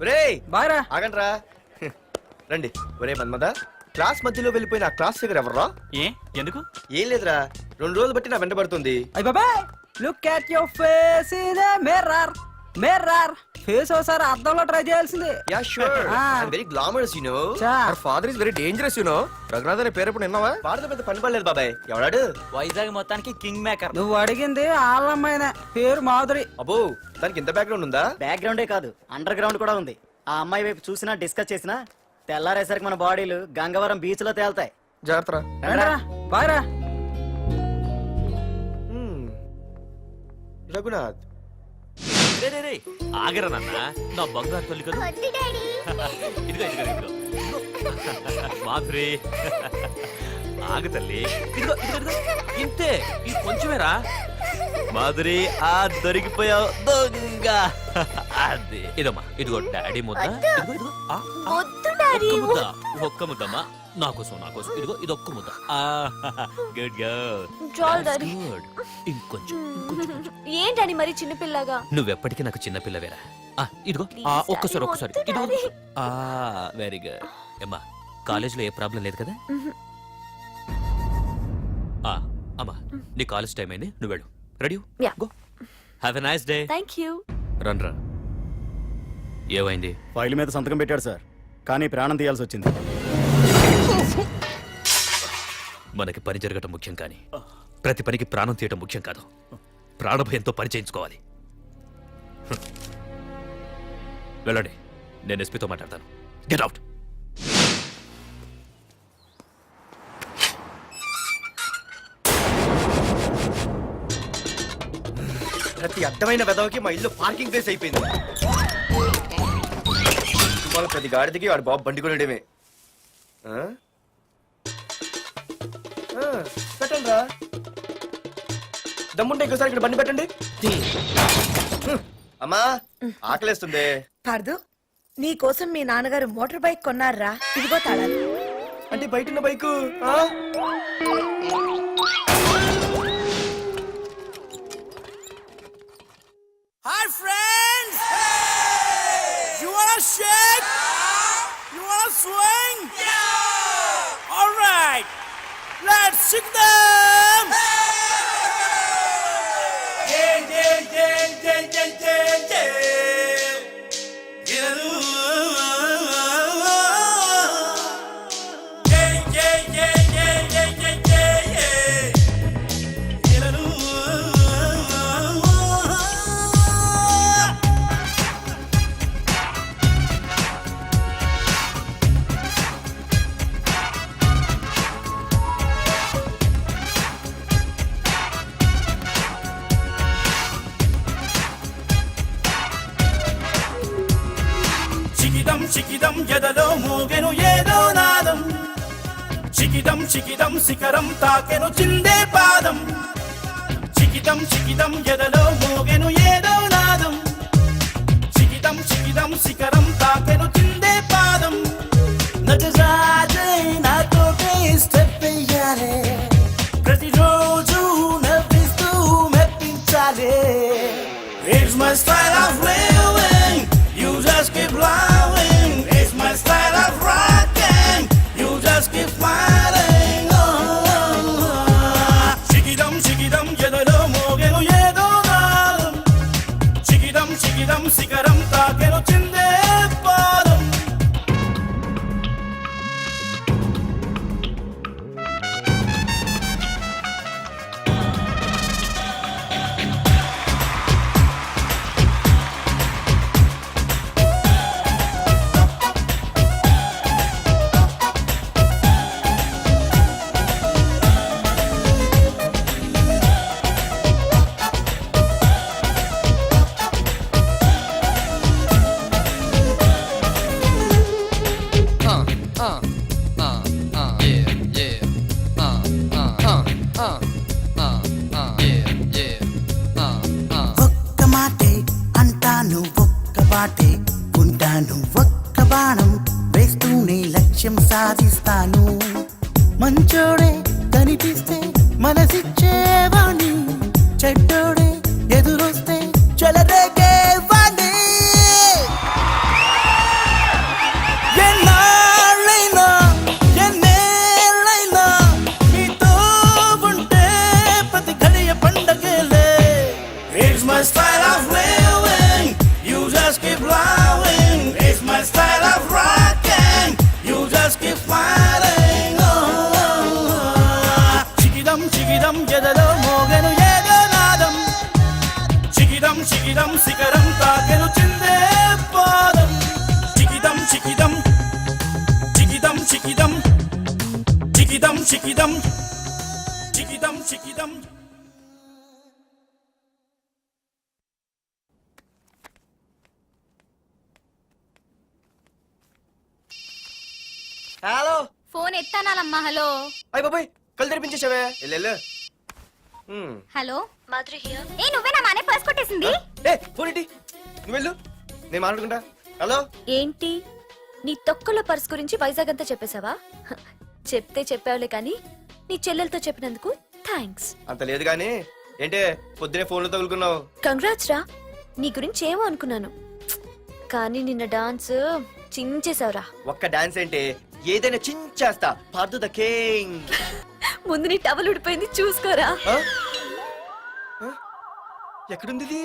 ఒరేయ్ బాయ్రా. ఆగండ్రా. రండి. ఒరే మన్మద, క్లాస్ మధ్యలో వెళ్ళిపోయిన ఆ క్లాస్ ఫిగర్ ఎవర్రా? ఏ ఎందుకు? ఏం లేదురా, 2 రోజులు బట్టి నా వెంట పడుతుంది. అయ్య బాబాయ్ look at your face in the mirror. Mirror face ఒకసారి అద్దంలో ట్రై చేయాల్సింది. Yeah sure. I very glamorous you know. Our father is very dangerous you know. Raghunath అనే పేరు ఎప్పుడు విన్నావా? వాడితో పెద్ద పని పడలేదు బాబాయ్. ఎవడాడు? వైజాగ్ మొత్తానికి కింగ్ మేకర్. నువ్వు అడిగింది ఆళ్ళమ్మాయిన పేరు మాధురి. అబ్బో దానికి ఇంత బ్యాక్గ్రౌండ్ ఉందా? బ్యాక్గ్రౌండే కాదు, అండర్ గ్రౌండ్ కూడా ఉంది. ఆ అమ్మాయి వైపు చూసినా డిస్కస్ చేసినా తెల్లారేసరికి మన బాడీలు గంగవరం బీచ్ లో తేలుతాయి. జాగ్రత్త. బాయ్రా. రఘునాథ్ ఆగరా నాన్న, నా బంగారు తల్లి కదా. ఇదిగో ఇదిగో ఇదిగో మాధురి, ఆగు తల్లి. ఇదిగో ఇదిగో ఇదిగో ఇంతే, ఇది కొంచెమేరా. మాధురి దొరికిపోయావు దొంగ. అదే ఇదమ్మా, ఇదిగో డాడీ ముద్ద. ఇదిగో ఇదిగో ఒక్క ముద్ద, ఒక్క ముద్దమ్మా నా కోసం నా కోసం. ఇదిగో ఇది ఒక్క ముద్ద. Good girl. గుడ్. ఇంకొంచెం. ఏంటని మరి చిన్నపిల్లగా? నువ్వెప్పటికీ నాకు చిన్న పిల్లవేరా. ఇదిగో ఒక్కసారి ఒక్కసారి. ఇదిగో వెరీ గుడ్. అమ్మా కాలేజీలో ఏ ప్రాబ్లం లేదు కదా? అమ్మా నీ కాలేజ్ టైం అయింది, నువ్వు వెళ్ళు. Ready? Go. Have a nice day. Thank you. Run రా. ఏమైంది? ఫైల్ మీద సంతకం పెట్టాడు సార్, కానీ ప్రాణం తీయాల్సి వచ్చింది. మనకి పని జరగటం ముఖ్యం, కానీ ప్రతి పనికి ప్రాణం తీయటం ముఖ్యం కాదు. ప్రాణభయంతో పని చేయించుకోవాలి. వెళ్ళండి, నేను ఎస్పీతో మాట్లాడతాను. Get out. ప్రతి అడ్డమైన వెదవకి మా ఇల్లు పార్కింగ్ ప్లేస్ అయిపోయింది. వాళ్ళ ప్రతి గాడిదకి వాడు బాబు బండి కొనడమే. పెట్టండి రా, దమ్ముంటే ఇంకోసారి ఇక్కడ బండి పెట్టండి. అమ్మా ఆకలేస్తుంది. పార్దు నీ కోసం మీ నాన్నగారు మోటార్ బైక్ కొన్నారా, ఇదిగో తాళాలు. అంటే బయట ఉన్న bike hi friends, you want shake, you want swing, alright let's shake them. చికిదం చికిదం ఎదలో మోగెను ఏదో నాదం, చికిదం చికిదం శిఖరం తాకెను చిందే పాదం. చికిదం చికిదం ఎదలో మోగెను ఏదో నాదం, చికిదం చికిదం శిఖరం తాకెను చిందే పాదం. నజరాజే నాతోటే స్టెప్ వెయ్యాలే, ప్రతిరోజు నవ్విస్తూ మెప్పించాలే. It's my style of living, you just keep lying. It's my style of rocking, you just keep smiling. Chikidam chikidam yedalo mogenu yedo naadam, chikidam chikidam sikaram taakenu chinde padam. ఒక్క మాటే అంటాను, ఒక్క బాటే ఉంటాను, ఒక్క బాణం వేస్తూనే లక్ష్యం సాధిస్తాను. మంచోడే కనిపిస్తే మనసిచ్చేవాణ్ణి, చెడ్డోడే ఎదురొస్తే చెలరేగేవాణ్ణి. ఎన్నాళ్ళైనా ఎన్నేళ్ళైనా నీతో ఉంటే ప్రతి ఘడియ పండగలే. It's my style of living, you just keep lying. It's my style of rocking, you just keep smiling. Chikidam chikidam yedalo mogenu yedo naadam, chikidam chikidam sikaram taakenu chinde padam. Chikidam chikidam chikidam chikidam chikidam chikidam chikidam chikidam. Hello. Phone ఎత్తానాలమ్మా. Hello అయ్య బాబాయ్ కళ్ళు తెరిపించేసావే. వెళ్ళు. Hello Madhuri here. ఏ నువ్వేనా మానే purse కొట్టేసింది? ఏ phone ఏంటి, నువ్వు వెళ్ళు, నేను మాట్లాడుకుంటా. హలో. ఏంటి నీ తొక్కల పర్స్ గురించి వైజాగ్ అంతా చెప్పేశావా? చెప్తే చెప్పావులే కానీ నీ చెల్లెలతో చెప్పినందుకు థ్యాంక్స్. అంత లేదు కానీ ఏంటే పొద్దునే ఫోన్లో తగులుకున్నావు? కంగ్రాట్స్ రా, నీ గురించి ఏమో అనుకున్నాను కానీ నిన్న డాన్స్ చించేశావురా. ఒక్క డాన్స్ ఏంటి, ఏదైనా చించేస్తా. Pardhu the king. ముందు నీ టవల్ ఉడిపోయింది చూసుకోరా. ఎక్కడుంది ఇది?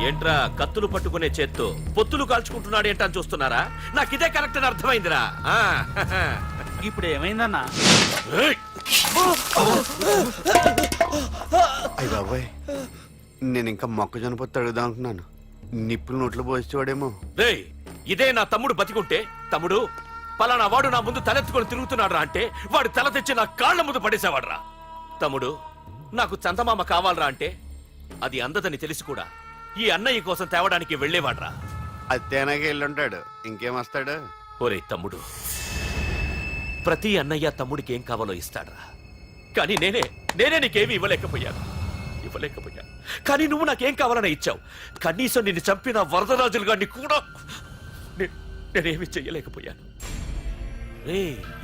ఏంట్రా కత్తులు పట్టుకునే చేత్తో పొత్తులు కాల్చుకుంటున్నాడు ఏంటని చూస్తున్నారా? నాకు ఇదే కరెక్ట్ అని అర్థమైందిరా. ఇప్పుడు ఏమైందన్నా? అయ్య బాబాయ్, నేను ఇంకా మొక్కజొన్న పొత్తు అడుగుదాం అనుకున్నాను. నిప్పులు నోట్లో పోసేవాడేమో. రేయ్, ఇదే నా తమ్ముడు బతికుంటే, తమ్ముడు పలానా వాడు నా ముందు తలెత్తుకొని తిరుగుతున్నాడురా అంటే వాడు తల తెచ్చి నా కాళ్ళ ముందు పడేసేవాడ్రా. తమ్ముడు నాకు చందమామ కావాలరా అంటే అది అందదని తెలిసి కూడా ఈ అన్నయ్య కోసం తేవడానికి వెళ్లేవాడ్రా. అది తేనాకి వెళ్ళుంటాడు, ఇంకేం వస్తాడు? ఒరే తమ్ముడు, ప్రతి అన్నయ్య తమ్ముడికి ఏం కావాలో ఇస్తాడ్రా. కానీ నేనే నీకేమీ ఇవ్వలేకపోయాను. కానీ నువ్వు నాకేం కావాలని ఇచ్చావు. కనీసం నిన్ను చంపిన వరదరాజులు గారిని కూడా నేనేమి చెయ్యలేకపోయాను. రే,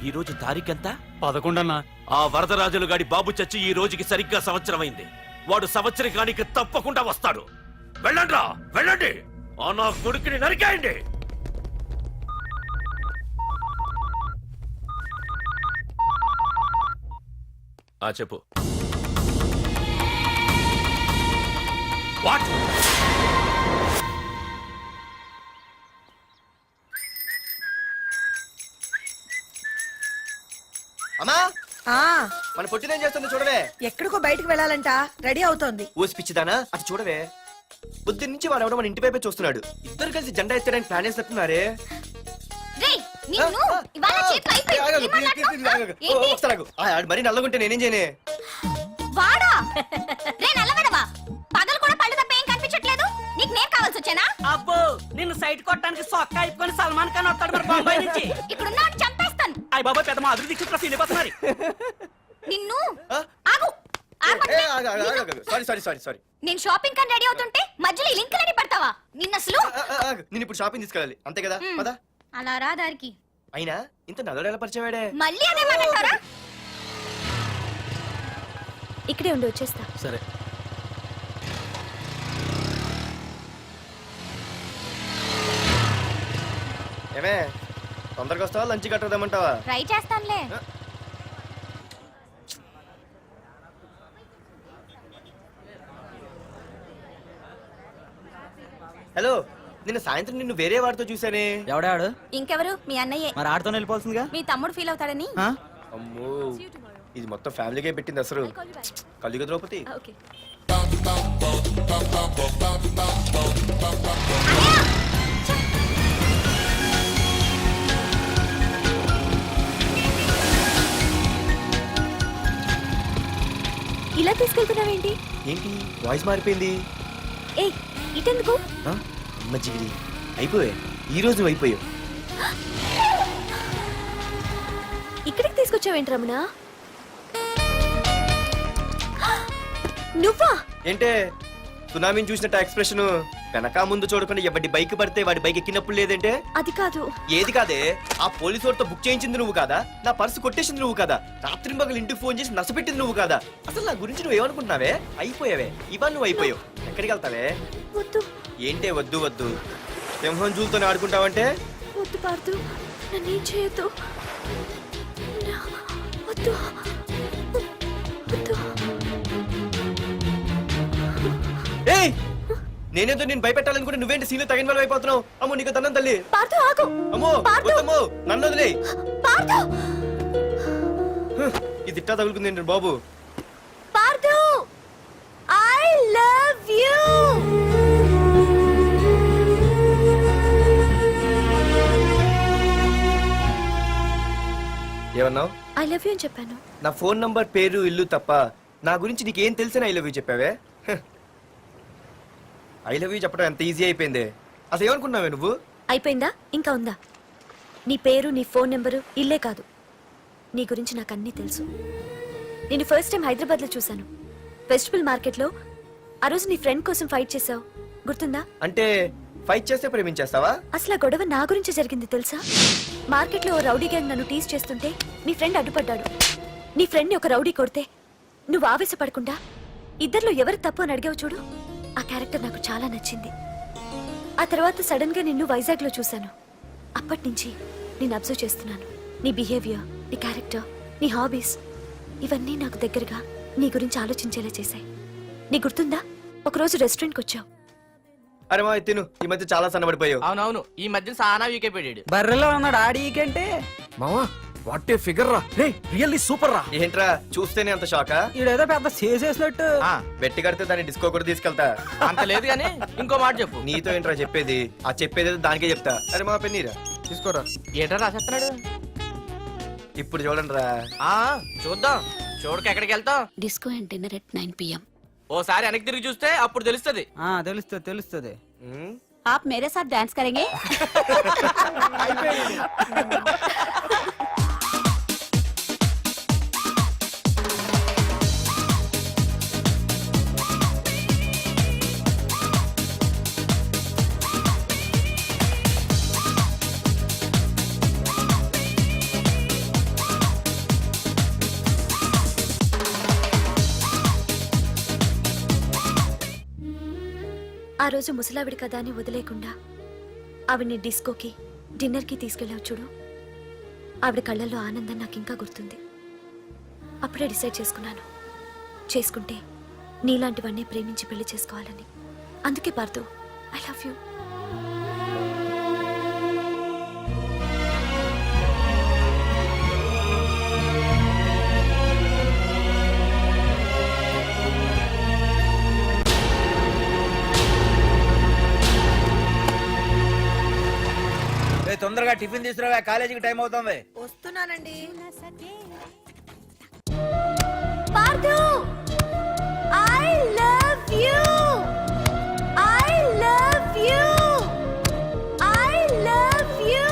ఈ రోజు తారీఖెంత? 11 అన్నా. ఆ వరదరాజులు గాడి బాబు చచ్చి ఈ రోజుకి సరిగ్గా సంవత్సరం అయింది. వాడు సంవత్సరానికి తప్పకుండా వస్తాడు. వెళ్ళండ్రా, వెళ్ళండి. ఆ నా కొడుకుని నరికేయండి. చెప్పు. వాట్? అమ్మా, ఆ మన పొట్టినేం చేస్తుంది చూడవే. ఎక్కడికో బయటకు వెళ్ళాలంట, రెడీ అవుతోంది. ఊసి పిచ్చిదానా, అటు చూడవే. బుద్ధి నుంచి వాడు ఎవడో మన ఇంటి వైపే చూస్తున్నాడు. ఇద్దరు కలిసి జెండా ఎత్తడానికి ప్లాన్ చేస్తున్నారు. మరి నల్లగుంటే నేనేం చేయనే? వాడా రే నల్లవడవా, పగలు కూడా పళ్ళు తప్ప ఏం కనిపించట్లేదు. నీకు నేను కావాల్సి వచ్చానా? అబ్బో, నిన్ను సైట్ కొట్టడానికి సొక్క అయిపోయి సల్మాన్ ఖాన్ వస్తాడు మరి బొంబాయి నుంచి. ఇక్కడ ఉన్నాడు చంపేస్తాను. అయ్య బాబా, పెద్ద మా అభివృద్ధి క్షేత్ర సీనివాసనారి. నిన్ను ఆగు. సారీ. నేను షాపింగ్ కని రెడీ అవుతుంటే మధ్యలో ఈ లింక్ రెడీ పడతావా? నిన్న అసలు నేను ఇప్పుడు షాపింగ్ తీసుకెళ్ళాలి, అంతే కదా? పదా. అలా రా దారికి. అయినా ఇంత నల్లడు ఎలా పరిచయం వాడే? మళ్ళీ అదే మాట్లాడతారా? ఇక్కడే ఉండి వచ్చేస్తా. సరే. ఏమే, తొందరగా వస్తావా? లంచ్ కట్టదామంటావా? ట్రై చేస్తానులే. హలో, నిన్న సాయంత్రం నిన్ను వేరే వాడితో చూసానే. ఎవడాడు? ఇంకెవరు? మీ అన్నయ్యే. మరి ఆడుతో వెళ్ళిపోవాల్సిందిగా. మీ తమ్ముడు ఫీల్ అవుతాడని. అమ్మో, ఇది మొత్తం ఫ్యామిలీకే పెట్టింది అసలు. కలియుగ ద్రౌపది. ఓకే. ఇలా తీసుకెళ్తున్నావేంటి? ఏంటి వాయిస్ మారిపోయింది? ఏ ఇటెందుకు? అమ్మ జిగిరి, అయిపోయా. ఈ రోజు నువ్వు అయిపోయావు. ఇక్కడికి తీసుకొచ్చావేంటి రమణ? నువ్వా? ఏంటే సునామీని చూసినట్టు ఎక్స్ప్రెషన్? వెనక ముందు చూడకుండా ఎవడి బైక్ పడితే వాడి బైక్ ఎక్కినప్పుడు లేదంటే? అది కాదు. ఏది కాదే? ఆ పోలీసు వాడితో బుక్ చేయించింది నువ్వు కాదా? నా పర్సు కొట్టేసింది నువ్వు కాదా? రాత్రి మగలు ఇంటికి ఫోన్ చేసి నసపెట్టింది నువ్వు కాదా? అసలు నా గురించి నువ్వు ఏమనుకుంటున్నావే? అయిపోయావే, ఇవాళ నువ్వు అయిపోయావు. ఎక్కడికి వెళ్తావే? వద్దు. ఏంటే వద్దు వద్దు? సింహం జూలతో ఆడుకుంటావంటే? వద్దు పార్దు, నన్నేం చేయొద్దు. వద్దు వద్దు. ఏయ్, నేనేదో నేను భయపెట్టాలనుకుంటే నువ్వేంటి సీన్లో తగిన వాళ్ళు అయిపోతున్నావు? అమ్మో, నీకు దండం తల్లి. పార్దు ఆగు. అమ్మో వద్దమ్మో, నన్ను వదిలే. పార్దు, ఇది ఇట్టా తగులుకుంది ఏంటి బాబు? Pardhu, I love you. ఏమన్నావు? ఐ లవ్ యు అని చెప్పాను. నా ఫోన్ నంబర్, పేరు, ఇల్లు తప్ప నా గురించి నీకేం తెలిసిన ఐ లవ్ యూ చెప్పావే? ఐ లవ్ యూ చెప్పడం ఎంత ఈజీ అయిపోయింది. అసలు ఏమనుకున్నావే నువ్వు? అయిపోయిందా? ఇంకా ఉందా? నీ పేరు, నీ ఫోన్ నెంబరు, ఇల్లే కాదు, నీ గురించి నాకు అన్నీ తెలుసు. నేను ఫస్ట్ టైం హైదరాబాద్ లో చూశాను, వెజిటబుల్ మార్కెట్ లో. ఆ రోజు నీ ఫ్రెండ్ కోసం ఫైట్ చేసావు, గుర్తుందా? అంటే ఫైట్ చేస్తే ప్రేమించేస్తావా? అసలు ఆ గొడవ నా గురించి జరిగింది తెలుసా? మార్కెట్ లో ఓ రౌడీ గ్యాంగ్ నన్ను టీజ్ చేస్తుంటే నీ ఫ్రెండ్ అడ్డుపడ్డాడు. నీ ఫ్రెండ్ ని ఒక రౌడీ కొడితే నువ్వు ఆవేశపడకుండా ఇద్దరిలో ఎవరు తప్పు అని అడిగావు చూడు, ఆ క్యారెక్టర్ నాకు చాలా నచ్చింది. ఆ తర్వాత సడన్ గా నిన్ను వైజాగ్ లో చూశాను. అప్పటి నుంచి నేను అబ్జర్వ్ చేస్తున్నాను. నీ బిహేవియర్, నీ క్యారెక్టర్, నీ హాబీస్, ఇవన్నీ నాకు దగ్గరగా నీ గురించి ఆలోచించేలా చేశాయి. నీ గుర్తుందా, ఒకరోజు రెస్టారెంట్కి వచ్చావు. అరే మా తిను, ఈ మధ్య చాలా సన్నబడిపోయావు. అవునవును, ఈ మధ్య సానా వీకే పెట్టాడు. బర్రెలో ఉన్నాడు ఆడీకంటే. మావా, వాట్ ఏ ఫిగర్ రా రే రియల్లీ సూపర్ రా. ఏంట్రా చూస్తేనే అంత షాకా? ఈడేదో పెద్ద చేసేసినట్టు. బెట్టి కడితే దాన్ని డిస్కో కూడా తీసుకెళ్తా. అంత లేదు గానీ ఇంకో మాట చెప్పు. నీతో ఏంట్రా చెప్పేది? ఆ చెప్పేది దానికే చెప్తా. అరే మా పెన్నీరా తీసుకోరా. ఏంటో రాసేస్తున్నాడు. ఇప్పుడు చూడండి రా. చూద్దాం. చూడక ఎక్కడికి వెళ్తాం? Disco and dinner at 9 PM. ఓసారి వెనక్కి తిరిగి చూస్తే అప్పుడు తెలుస్తది. తెలుస్తుంది తెలుస్తుంది. आप मेरे साथ डांस करेंगे? ఆ రోజు ముసలావిడి కదా అని వదిలేకుండా ఆవిడ్ని డిస్కోకి డిన్నర్కి తీసుకెళ్ళావు చూడు. ఆవిడ కళ్ళల్లో ఆనందం నాకు ఇంకా గుర్తుంది. అప్పుడే డిసైడ్ చేసుకుంటే నీలాంటివన్నీ ప్రేమించి పెళ్లి చేసుకోవాలని. అందుకే పార్థు, ఐ లవ్ యూ. తొందరగా టిఫిన్ తీసుకురా, కాలేజీకి టైం అవుతుంది. వస్తున్నానండి. Partha, I love you. I love you. I love you.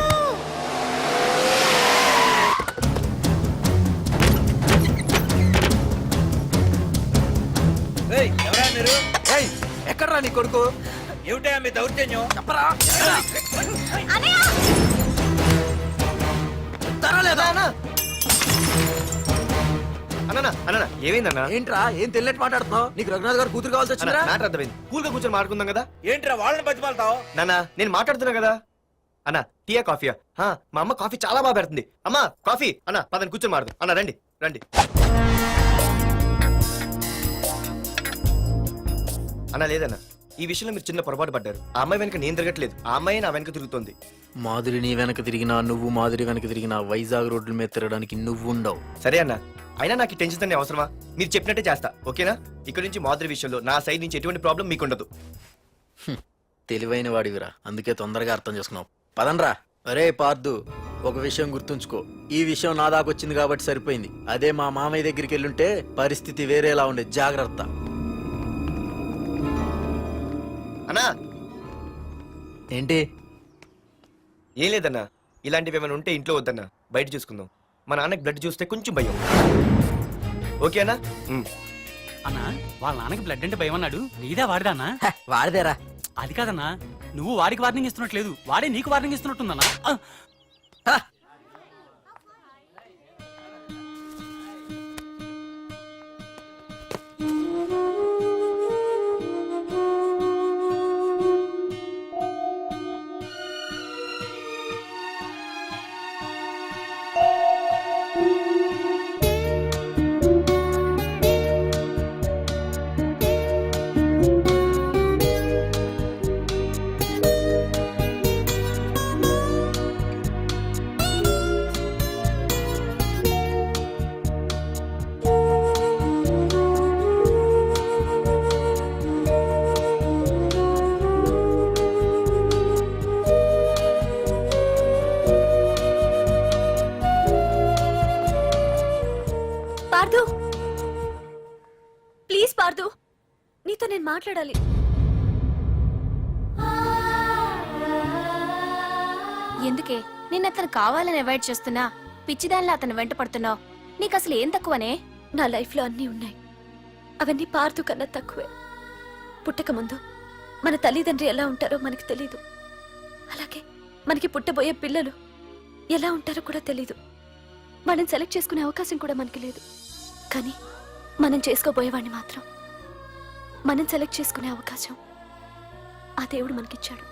ఎవరా మీరు? ఎక్కడ్రా నీ కొడుకు? ఏమిటా మీ దౌర్జన్యం? చెప్పరా. అన్న ఏమైందన్నా? ఏంట్రా ఏం తెలియట్ మాట్లాడుతున్నావు? నీకు రఘునాథ్ గారు కూతురు కావాల్సి వచ్చిందా? మ్యాటర్ అర్థమైంది. కూల్ గా కూర్చొని మాట్లాడుకుందాం కదా. ఏంట్రా వాళ్ళని బతిమాలతావు? నాన్న నేను మాట్లాడుతున్నా కదా. అన్న టీయా కాఫీయా? మా అమ్మ కాఫీ చాలా బాగా పెడుతుంది. అమ్మా కాఫీ. అన్న పదని కూర్చొని మాడదు. అన్న రండి రండి. అన్న లేదన్న, ఈ విషయంలో మీరు చిన్న పొరపాటు పడ్డారు. ఆ అమ్మాయి వెనక నేను తిరగట్లేదు, ఆ అమ్మాయి నా వెనక తిరుగుతోంది. మాధురి నీ వెనక తిరిగినా, నువ్వు మాధురి వెనక తిరిగినా వైజాగ్ రోడ్ల మీద తిరగడానికి నువ్వు ఉండవు. సరే అన్న, అయినా నాకు టెన్షన్ అనే అవసరమా? మీరు చెప్పినట్టే చేస్తా, ఓకేనా? ఇక్కడ నుంచి మాధురి విషయంలో నా సైడ్ నుంచి ఎటువంటి ప్రాబ్లం మీకు ఉండదు. తెలివైన వాడివిరా, అందుకే తొందరగా అర్థం చేసుకున్నావు. పదండ్రా. అరే పార్థు, ఒక విషయం గుర్తుంచుకో. ఈ విషయం నా దాకొచ్చింది కాబట్టి సరిపోయింది. అదే మా మామయ్య దగ్గరికి వెళ్ళుంటే పరిస్థితి వేరేలా ఉండేది. జాగ్రత్త. అన్నా ఏంటి? ఏం లేదన్నా, ఇలాంటివి ఏమైనా ఉంటే ఇంట్లో వద్దన్నా, బయట చూసుకుందాం. మా నాన్నకి బ్లడ్ చూస్తే కొంచెం భయం. ఓకేనా? అన్నా వాళ్ళ నాన్నకి బ్లడ్ అంటే భయం అన్నాడు. నీదే వాడిదానా? వాడిదేరా. అది కాదన్నా, నువ్వు వాడికి వార్నింగ్ ఇస్తున్నట్లేదు, వాడే నీకు వార్నింగ్ ఇస్తున్నట్టుందన్నా. పార్థు, ప్లీజ్ పార్థు, నీతో నేను మాట్లాడాలి. ఎందుకే నిన్న అతను కావాలని అవాయిడ్ చేస్తున్నా, పిచ్చిదానిలో అతను వెంట పడుతున్నావు? నీకు అసలు ఏం తక్కువనే? నా లైఫ్ లో అన్నీ ఉన్నాయి, అవన్నీ పార్థు కన్నా తక్కువే. పుట్టక ముందు మన తల్లిదండ్రి ఎలా ఉంటారో మనకి తెలీదు, అలాగే మనకి పుట్టబోయే పిల్లలు ఎలా ఉంటారో కూడా తెలీదు. వాళ్ళని సెలెక్ట్ చేసుకునే అవకాశం కూడా మనకి లేదు. కానీ మనం చేసుకోబోయేవాడిని మాత్రం మనం సెలెక్ట్ చేసుకునే అవకాశం ఆ దేవుడు మనకిచ్చాడు.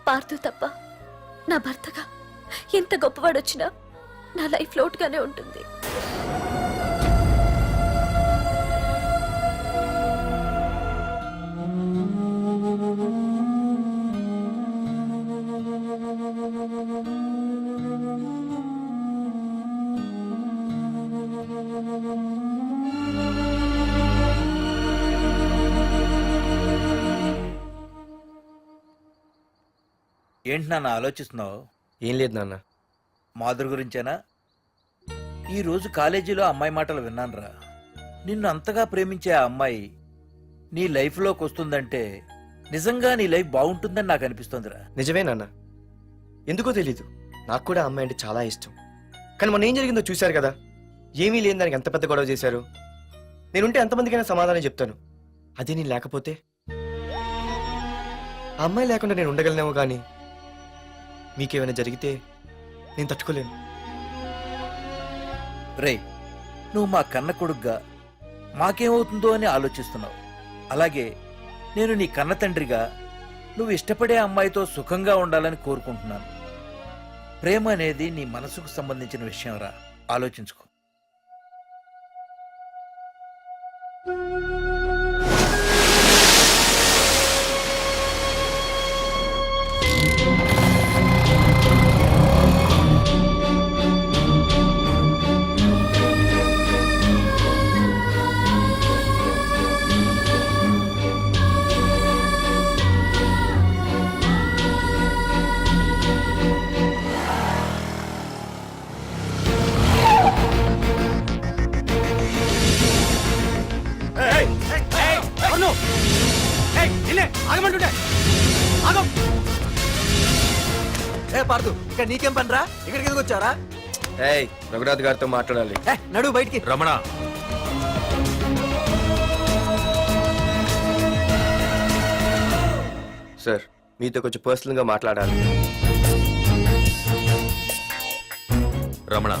పార్థు తప్ప నా భర్తగా ఎంత గొప్పవాడొచ్చినా నా లైఫ్ లోటుగానే ఉంటుంది. ఏంటి నాన్న ఆలోచిస్తున్నావు? ఏం లేదు నాన్న. మాధురి గురించేనా? ఈ రోజు కాలేజీలో అమ్మాయి మాటలు విన్నానురా. నిన్ను అంతగా ప్రేమించే ఆ అమ్మాయి నీ లైఫ్లోకి వస్తుందంటే నిజంగా నీ లైఫ్ బాగుంటుందని నాకు అనిపిస్తోందిరా. నిజమే నాన్న. ఎందుకో తెలీదు, నాకు కూడా అమ్మాయి అంటే చాలా ఇష్టం. కానీ మొన్న ఏం జరిగిందో చూశారు కదా. ఏమీ లేని దానికి ఎంత పెద్ద గొడవ చేశారు. నేనుంటే ఎంతమందికైనా సమాధానం చెప్తాను. అదే నేను లేకపోతే ఆ అమ్మాయి లేకుండా నేను ఉండగలనేమో కానీ మీకేమైనా జరిగితే నేను తట్టుకోలేను. రే, నువ్వు మా కన్న కొడుగ్గా మాకేమవుతుందో అని ఆలోచిస్తున్నావు. అలాగే నేను నీ కన్న తండ్రిగా నువ్వు ఇష్టపడే అమ్మాయితో సుఖంగా ఉండాలని కోరుకుంటున్నాను. ప్రేమ అనేది నీ మనసుకు సంబంధించిన విషయం రా, ఆలోచించుకో. ఏ పార్దు, ఇక్కడ నీకేం పనిరా? ఇక్కడికి ఎందుకు వచ్చారా? ఏయ్, రఘునాథ్ గారితో మాట్లాడాలి. నడు బయటికి. రమణ, సార్, మీతో కొంచెం పర్సనల్ గా మాట్లాడాలి. రమణ,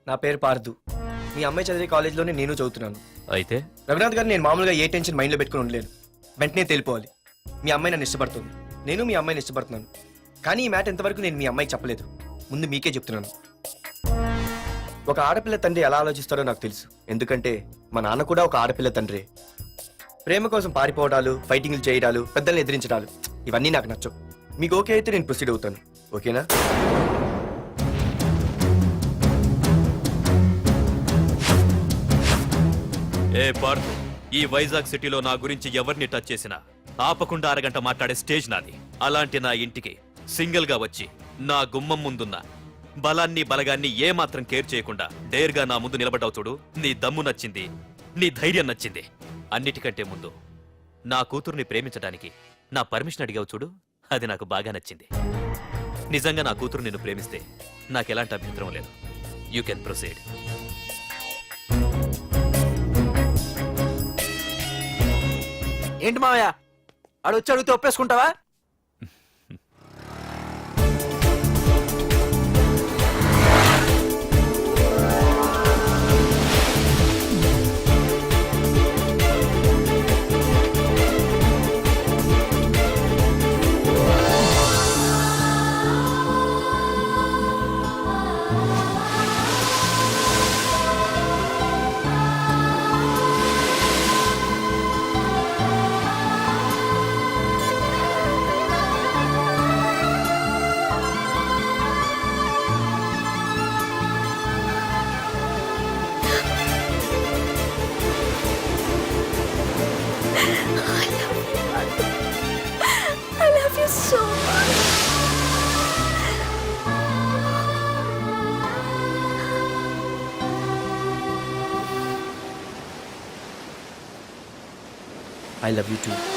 నా పేరు పార్దు. మీ అమ్మాయి చదివే కాలేజ్లోనే నేను చదువుతున్నాను. అయితే రఘునాథ్ గారు, నేను మామూలుగా ఏ టెన్షన్ మైండ్లో పెట్టుకుని ఉండలేను. వెంటనే తెలిపోవాలి. మీ అమ్మాయి నన్ను ఇష్టపడుతుంది, నేను మీ అమ్మాయిని ఇష్టపడుతున్నాను. కానీ ఈ మ్యాటర్ ఎంతవరకు నేను మీ అమ్మాయికి చెప్పలేదు. ముందు మీకే చెప్తున్నాను. ఒక ఆడపిల్ల తండ్రి ఎలా ఆలోచిస్తారో నాకు తెలుసు. ఎందుకంటే మా నాన్న కూడా ఒక ఆడపిల్ల తండ్రి. ప్రేమ కోసం పారిపోవడాలు, ఫైటింగ్లు చేయడాలు, పెద్దల్ని ఎదిరించడాలు ఇవన్నీ నాకు నచ్చవు. మీకు ఓకే అయితే నేను ప్రొసీడ్ అవుతాను. ఓకేనా? ఏ పార్దు, ఈ వైజాగ్ సిటీలో నా గురించి ఎవరిని టచ్ చేసినా ఆపకుండా అరగంట మాట్లాడే స్టేజ్ నాది. అలాంటి నా ఇంటికి సింగిల్ గా వచ్చి నా గుమ్మం ముందున్న బలాన్ని బలగాన్ని ఏమాత్రం కేర్ చేయకుండా డేర్గా నా ముందు నిలబడ్డావు చూడు. నీ దమ్ము నచ్చింది, నీ ధైర్యం నచ్చింది. అన్నిటికంటే ముందు నా కూతుర్ని ప్రేమించడానికి నా పర్మిషన్ అడిగావు చూడు, అది నాకు బాగా నచ్చింది. నిజంగా నా కూతురు నిన్ను ప్రేమిస్తే నాకెలాంటి అభ్యంతరం లేదు. You can proceed. ఏంటి మావయ్య, ఆడు వచ్చి అడిగితే ఒప్పేసుకుంటావా? I love you so much. I love you too.